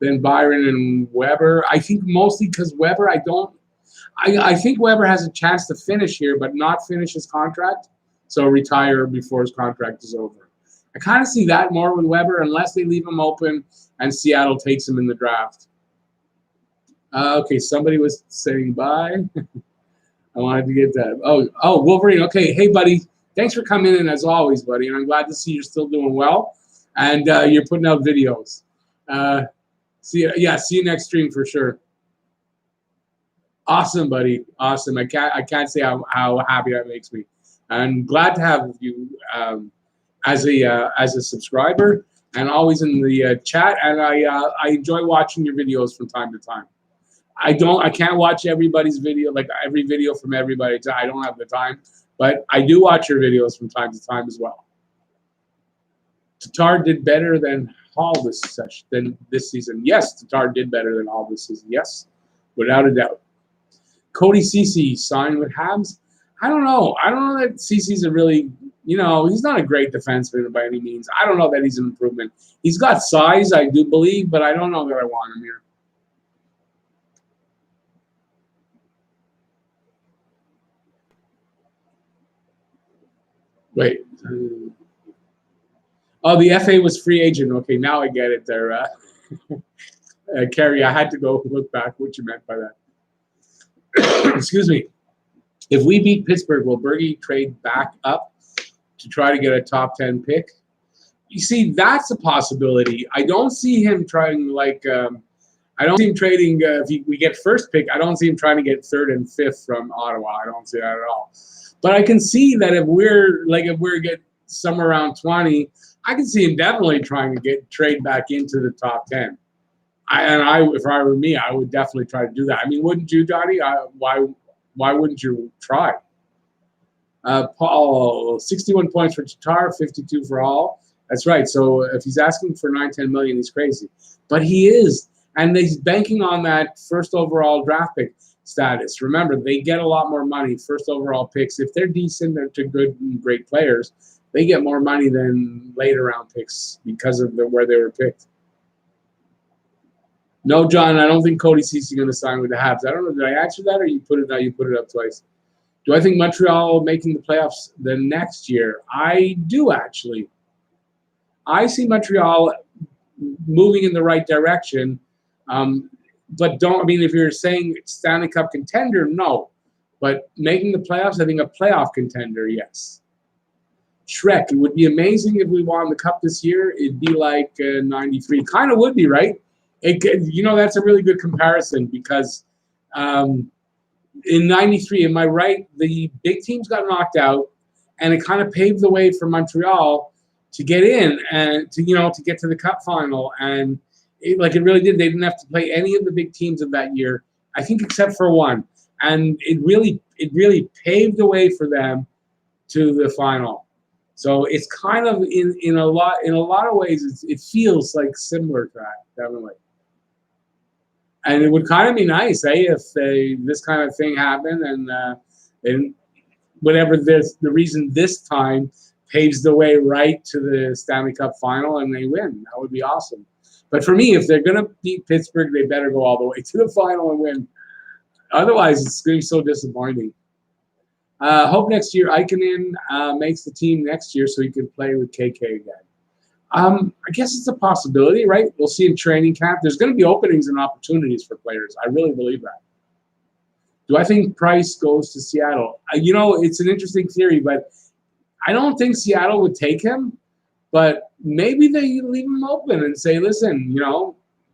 than Byron and Weber. I think mostly because Weber, I think Weber has a chance to finish here, but not finish his contract, so retire before his contract is over. I kind of see that more with Weber, unless they leave him open and Seattle takes him in the draft. Okay, somebody was saying bye. I wanted to get that. Oh, Wolverine. Okay, hey, buddy. Thanks for coming in as always, buddy. And I'm glad to see you're still doing well, and you're putting out videos. See you next stream for sure. Awesome, buddy. Awesome. I can't say how happy that makes me. I'm glad to have you as a subscriber and always in the chat. And I enjoy watching your videos from time to time. I can't watch everybody's video, like every video from everybody. I don't have the time, but I do watch your videos from time to time as well. Tatar did better than Hall this season. Yes, Tatar did better than Hall this season. Yes, without a doubt. Cody Ceci signed with Habs. I don't know. I don't know that Ceci's a really, he's not a great defenseman by any means. I don't know that he's an improvement. He's got size, I do believe, but I don't know that I want him here. Wait. Oh, the FA was free agent. Okay, now I get it there. Kerry, I had to go look back what you meant by that. Excuse me. If we beat Pittsburgh, will Bergie trade back up to try to get a top 10 pick? You see, that's a possibility. I don't see him trying I don't see him trading. If we get first pick, I don't see him trying to get third and fifth from Ottawa. I don't see that at all. But I can see that if we're get somewhere around 20, I can see him definitely trying to trade back into the top 10. If I were me, I would definitely try to do that. I mean, wouldn't you, Donnie? Why wouldn't you try? Paul, 61 points for Tatar, 52 for Hall. That's right. So if he's asking for 9-10 million, he's crazy. But he is. And he's banking on that first overall draft pick status. Remember, they get a lot more money, first overall picks. If they're decent, they're good and great players, they get more money than later round picks because of where they were picked. No, John, I don't think Cody Ceci is going to sign with the Habs. I don't know. Did I answer that, or you put it up twice? Do I think Montreal making the playoffs the next year? I do, actually. I see Montreal moving in the right direction. But if you're saying Stanley Cup contender, no. But making the playoffs, I think a playoff contender, yes. Shrek, it would be amazing if we won the Cup this year. It'd be like 93. Kind of would be, right? That's a really good comparison because in 93, am I right? The big teams got knocked out, and it kind of paved the way for Montreal to get in and to get to the Cup final. And it really did. They didn't have to play any of the big teams of that year, I think, except for one. And it really paved the way for them to the final. So it's kind of in a lot of ways, it feels like similar to that, definitely. And it would kind of be nice, if this kind of thing happened, and whatever the reason this time paves the way right to the Stanley Cup final and they win. That would be awesome. But for me, if they're going to beat Pittsburgh, they better go all the way to the final and win. Otherwise, it's going to be so disappointing. Hope next year Ikonen makes the team next year so he can play with KK again. I guess it's a possibility, right? We'll see in training camp. There's going to be openings and opportunities for players. I really believe that. Do I think Price goes to Seattle? It's an interesting theory, but I don't think Seattle would take him. But maybe they leave him open and say, listen,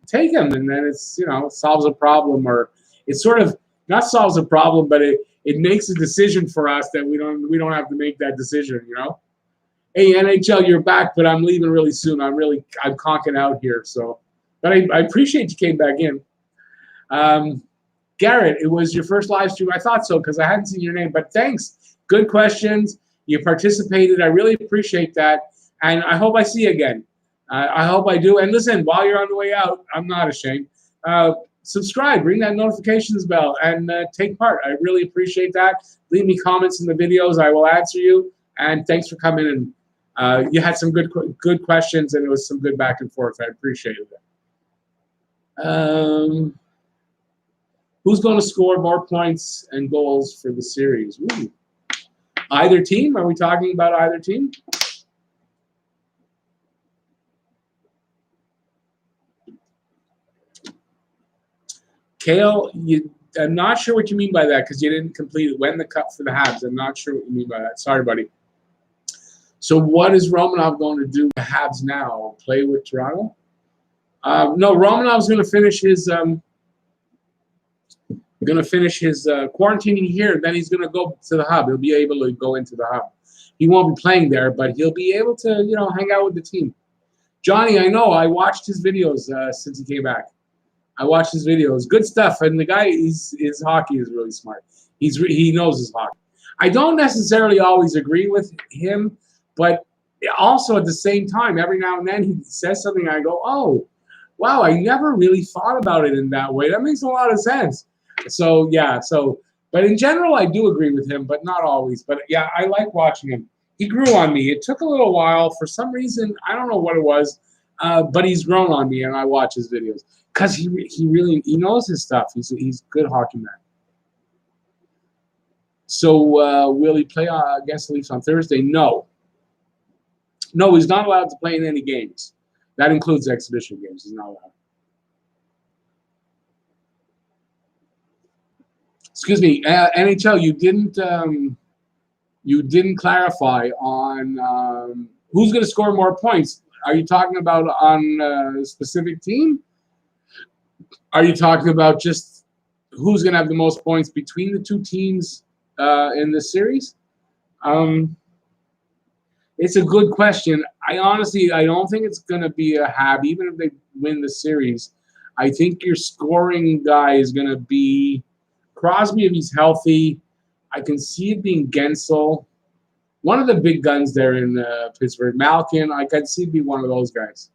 take him, and then it's solves a problem, or it sort of not solves a problem, but it makes a decision for us that we don't have to make that decision. Hey, NHL, you're back, but I'm leaving really soon. I'm conking out here. So, but I appreciate you came back in. Garrett, it was your first live stream. I thought so because I hadn't seen your name, but thanks. Good questions. You participated. I really appreciate that. And I hope I see you again. I hope I do. And listen, while you're on the way out, I'm not ashamed. Subscribe, ring that notifications bell, and take part. I really appreciate that. Leave me comments in the videos. I will answer you. And thanks for coming in. You had some good questions, and it was some good back and forth. I appreciated it. Who's going to score more points and goals for the series? Ooh. Either team? Are we talking about either team? Kale, I'm not sure what you mean by that because you didn't complete it. When the cup for the Habs? I'm not sure what you mean by that. Sorry, buddy. So what is Romanov going to do with the Habs now? Play with Toronto? No, Romanov's going to finish his quarantining here. Then he's going to go to the Hub. He'll be able to go into the Hub. He won't be playing there, but he'll be able to hang out with the team. Johnny, I know. I watched his videos since he came back. I watched his videos. Good stuff. And the guy, his hockey is really smart. He knows his hockey. I don't necessarily always agree with him, but also at the same time, every now and then he says something. I go, oh, wow, I never really thought about it in that way. That makes a lot of sense. So, yeah. But in general, I do agree with him, but not always. But, yeah, I like watching him. He grew on me. It took a little while. For some reason, I don't know what it was, but he's grown on me, and I watch his videos. Because he knows his stuff. He's a good hockey man. So will he play against the Leafs on Thursday? No. No, he's not allowed to play in any games. That includes exhibition games. He's not allowed. Excuse me, NHL. You didn't clarify on who's going to score more points. Are you talking about on a specific team? Are you talking about just who's going to have the most points between the two teams in this series? It's a good question. I don't think it's going to be a Hab, even if they win the series. I think your scoring guy is going to be Crosby if he's healthy. I can see it being Gensel. One of the big guns there in Pittsburgh. Malkin, I can see it be one of those guys.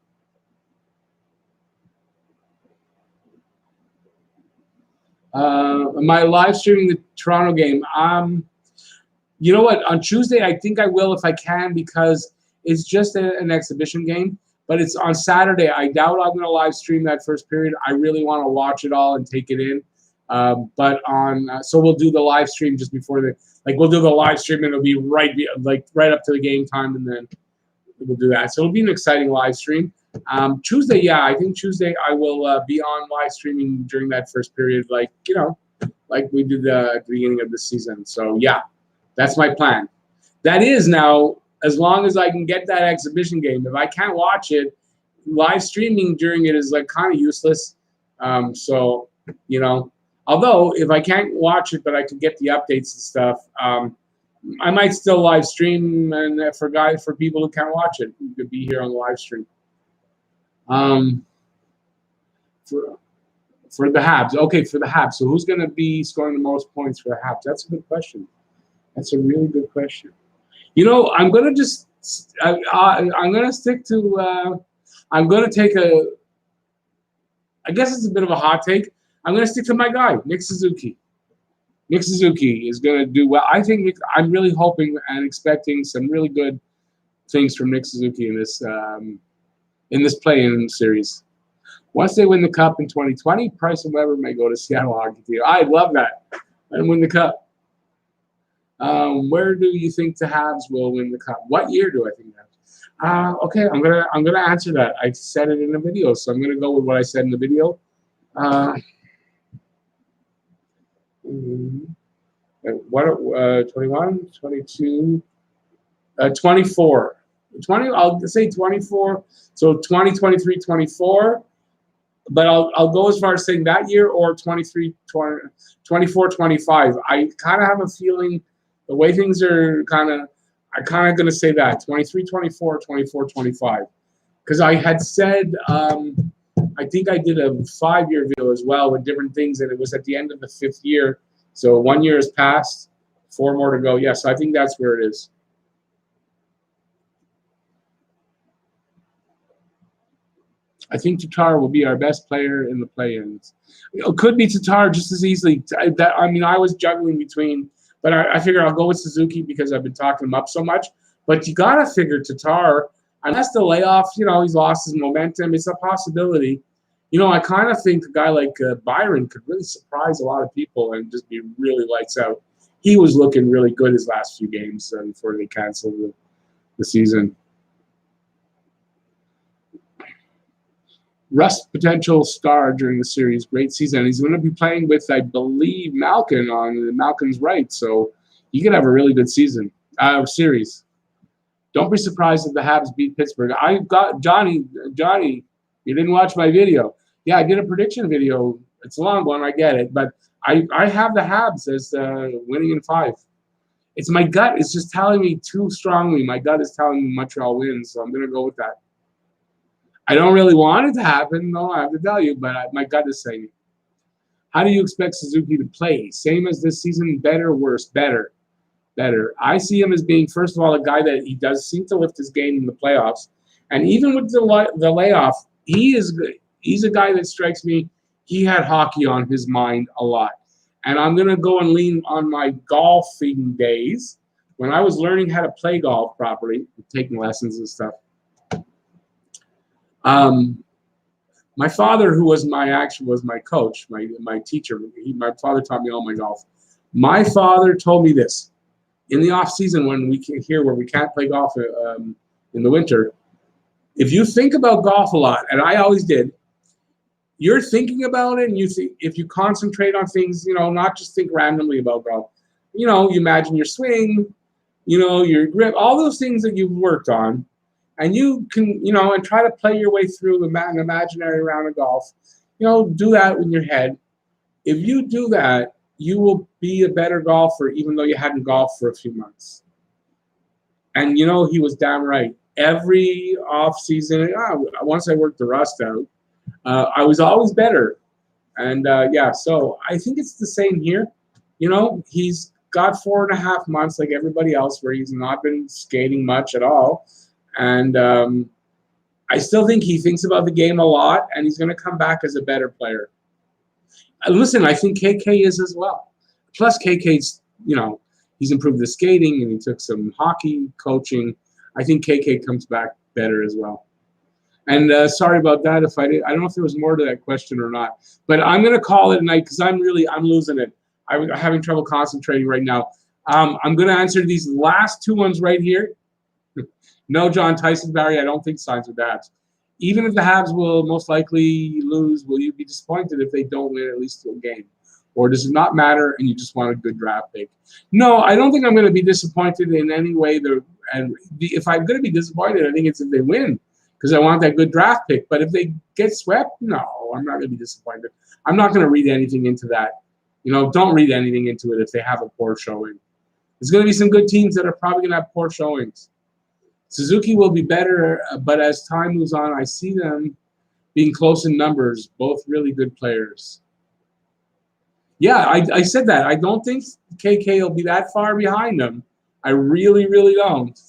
Am I live streaming the Toronto game? You know what? On Tuesday, I think I will if I can because it's just an exhibition game. But it's on Saturday. I doubt I'm going to live stream that first period. I really want to watch it all and take it in. So we'll do the live stream just before we'll do the live stream and it'll be right up to the game time, and then we'll do that. So it'll be an exciting live stream. Tuesday, yeah, I think Tuesday I will be on live streaming during that first period, like we did at the beginning of the season. So yeah, that's my plan. That is now, as long as I can get that exhibition game. If I can't watch it, live streaming during it is kind of useless. Although if I can't watch it, but I can get the updates and stuff, I might still live stream, and for people who can't watch it, you could be here on the live stream. For the Habs. Okay, for the Habs. So who's going to be scoring the most points for the Habs? That's a good question. That's a really good question. I'm going to I'm going to stick to, I'm going to take I guess it's a bit of a hot take. I'm going to stick to my guy, Nick Suzuki. Nick Suzuki is going to do well. I think I'm really hoping and expecting some really good things from Nick Suzuki in this play-in series. Once they win the Cup in 2020, Price and Weber may go to Seattle hockey team. I love that. And win the Cup. Where do you think the Habs will win the cup? What year do I think that? Okay, I'm gonna answer that. I said it in the video, so I'm gonna go with what I said in the video. Uh, what 21, 22, 24. 20, I'll say 24. So 20, 23, 24. But I'll go as far as saying that year or 23, 20, 24, 25. I kind of have a feeling the way things are I'm kind of going to say that 23, 24, 24, 25. Because I had said, I think I did a 5-year video as well with different things, and it was at the end of the 5th year. So 1 year has passed, 4 more to go. Yes, I think that's where it is. I think Tatar will be our best player in the play-ins. Could be Tatar just as easily. I mean, I was juggling between, but I figure I'll go with Suzuki because I've been talking him up so much. But you got to figure Tatar, unless the layoff, he's lost his momentum. It's a possibility. I kind of think a guy like Byron could really surprise a lot of people and just be really lights out. He was looking really good his last few games before they canceled the season. Rust potential star during the series. Great season. He's going to be playing with, I believe, Malkin on Malkin's right. So he could have a really good season series. Don't be surprised if the Habs beat Pittsburgh. I got Johnny, you didn't watch my video. Yeah, I did a prediction video. It's a long one, I get it. But I have the Habs as winning in 5. It's my gut. It's just telling me too strongly. My gut is telling me Montreal wins. So I'm going to go with that. I don't really want it to happen, no, I have to tell you, but my gut is saying it. How do you expect Suzuki to play? Same as this season, better, worse? Better. I see him as being, first of all, a guy that he does seem to lift his game in the playoffs. And even with the layoff, he's a guy that strikes me, he had hockey on his mind a lot. And I'm going to go and lean on my golfing days when I was learning how to play golf properly, taking lessons and stuff. My father, who was my coach, my teacher. My father taught me all my golf. My father told me this in the off season when we can't play golf in the winter. If you think about golf a lot, and I always did, you're thinking about it, and if you concentrate on things, not just think randomly about golf. You imagine your swing, your grip, all those things that you've worked on. And you can, and try to play your way through an imaginary round of golf. Do that in your head. If you do that, you will be a better golfer, even though you hadn't golfed for a few months. And, he was damn right. Every off season, once I worked the rust out, I was always better. And, so I think it's the same here. He's got 4.5 months like everybody else where he's not been skating much at all. And I still think he thinks about the game a lot, and he's going to come back as a better player. Listen, I think KK is as well. Plus, KK's, he's improved the skating, and he took some hockey coaching. I think KK comes back better as well. And sorry about that. I don't know if there was more to that question or not. But I'm going to call it a night because I'm losing it. I'm having trouble concentrating right now. I'm going to answer these last 2 ones right here. No, John, Tyson Barrie, I don't think signs with the Habs. Even if the Habs will most likely lose, will you be disappointed if they don't win at least a game? Or does it not matter and you just want a good draft pick? No, I don't think I'm going to be disappointed in any way. If I'm going to be disappointed, I think it's if they win because I want that good draft pick. But if they get swept, no, I'm not going to be disappointed. I'm not going to read anything into that. Don't read anything into it if they have a poor showing. There's going to be some good teams that are probably going to have poor showings. Suzuki will be better, but as time moves on, I see them being close in numbers, both really good players. Yeah, I said that. I don't think KK will be that far behind them. I really, really don't.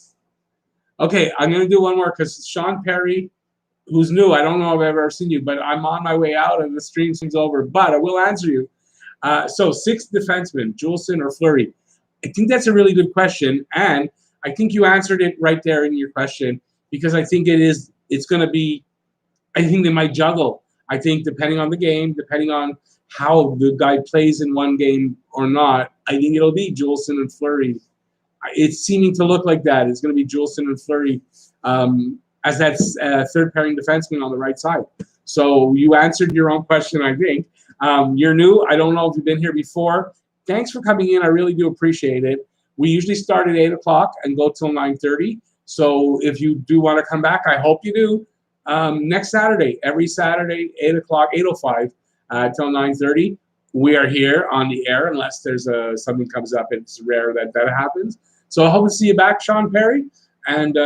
Okay, I'm going to do one more because Sean Perry, who's new, I don't know if I've ever seen you, but I'm on my way out and the stream's over. But I will answer you. So 6th defenseman, Juleson or Fleury? I think that's a really good question, and I think you answered it right there in your question because I think it's going to be, I think they might juggle. I think depending on the game, depending on how the guy plays in one game or not, I think it'll be Juleson and Fleury. It's seeming to look like that. It's going to be Juleson and Fleury as that third pairing defenseman on the right side. So you answered your own question, I think. You're new. I don't know if you've been here before. Thanks for coming in. I really do appreciate it. We usually start at 8 o'clock and go till 9:30. So if you do want to come back, I hope you do. Next Saturday, every Saturday, 8 o'clock, 8:05 till 9:30. We are here on the air unless there's something comes up. It's rare that happens. So I hope to see you back, Sean Perry. And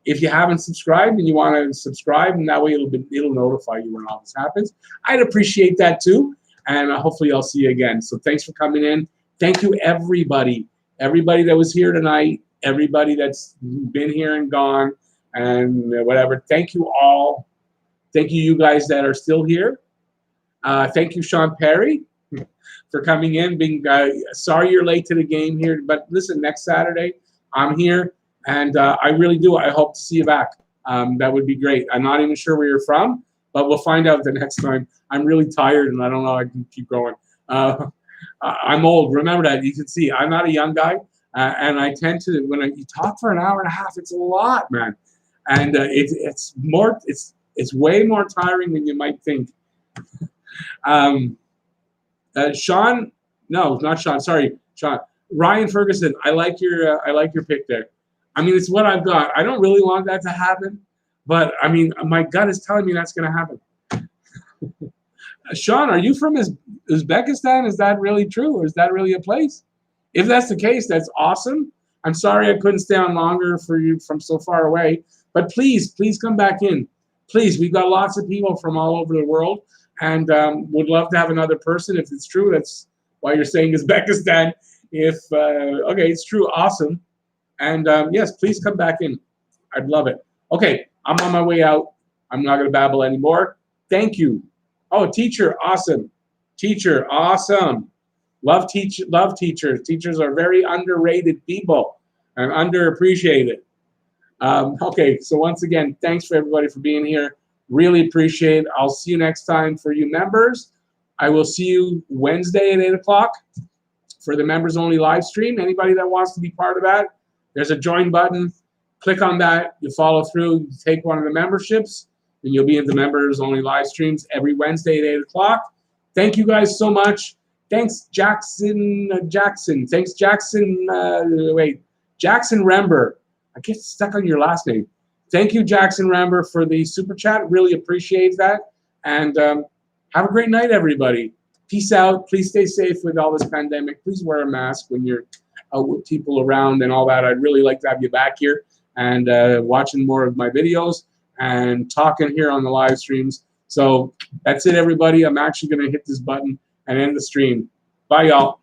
if you haven't subscribed and you want to subscribe, and that way it'll notify you when all this happens. I'd appreciate that too. And hopefully I'll see you again. So thanks for coming in. Thank you, everybody. Everybody that was here tonight. Everybody that's been here and gone and whatever. Thank you all. Thank you guys that are still here. Thank you, Sean Perry, for coming in. Sorry you're late to the game here. But listen, next Saturday, I'm here. And I really do. I hope to see you back. That would be great. I'm not even sure where you're from, but we'll find out the next time. I'm really tired, and I don't know how I can keep going. I'm old. Remember that. You can see I'm not a young guy, and I tend to when you talk for an hour and a half, it's a lot, man. And it's way more tiring than you might think. Sean, no, not Sean. Sorry, Sean. Ryan Ferguson. I like your pick there. I mean, it's what I've got. I don't really want that to happen, but I mean, my gut is telling me that's going to happen. Sean, are you from Uzbekistan? Is that really true, or is that really a place? If that's the case, that's awesome. I'm sorry I couldn't stay on longer for you from so far away, but please come back in. Please, we've got lots of people from all over the world, and would love to have another person. If it's true, that's why you're saying Uzbekistan. If okay, it's true, awesome. And yes, please come back in. I'd love it. Okay, I'm on my way out. I'm not going to babble anymore. Thank you. Oh, teacher, awesome. Teacher, awesome. Love teachers. Teachers are very underrated people and underappreciated. Okay, so once again, thanks for everybody for being here. Really appreciate it. I'll see you next time for you members. I will see you Wednesday at 8 o'clock for the members only live stream. Anybody that wants to be part of that, there's a join button. Click on that. You follow through. You take one of the memberships, and you'll be in the members only live streams every Wednesday at 8 o'clock. Thank you guys so much. Thanks, Jackson. Thanks, Jackson. Jackson Rember. I get stuck on your last name. Thank you, Jackson Rember, for the super chat. Really appreciate that. And have a great night, everybody. Peace out. Please stay safe with all this pandemic. Please wear a mask when you're out with people around and all that. I'd really like to have you back here and watching more of my videos and talking here on the live streams. So that's it, everybody. I'm actually going to hit this button and end the stream. Bye, y'all.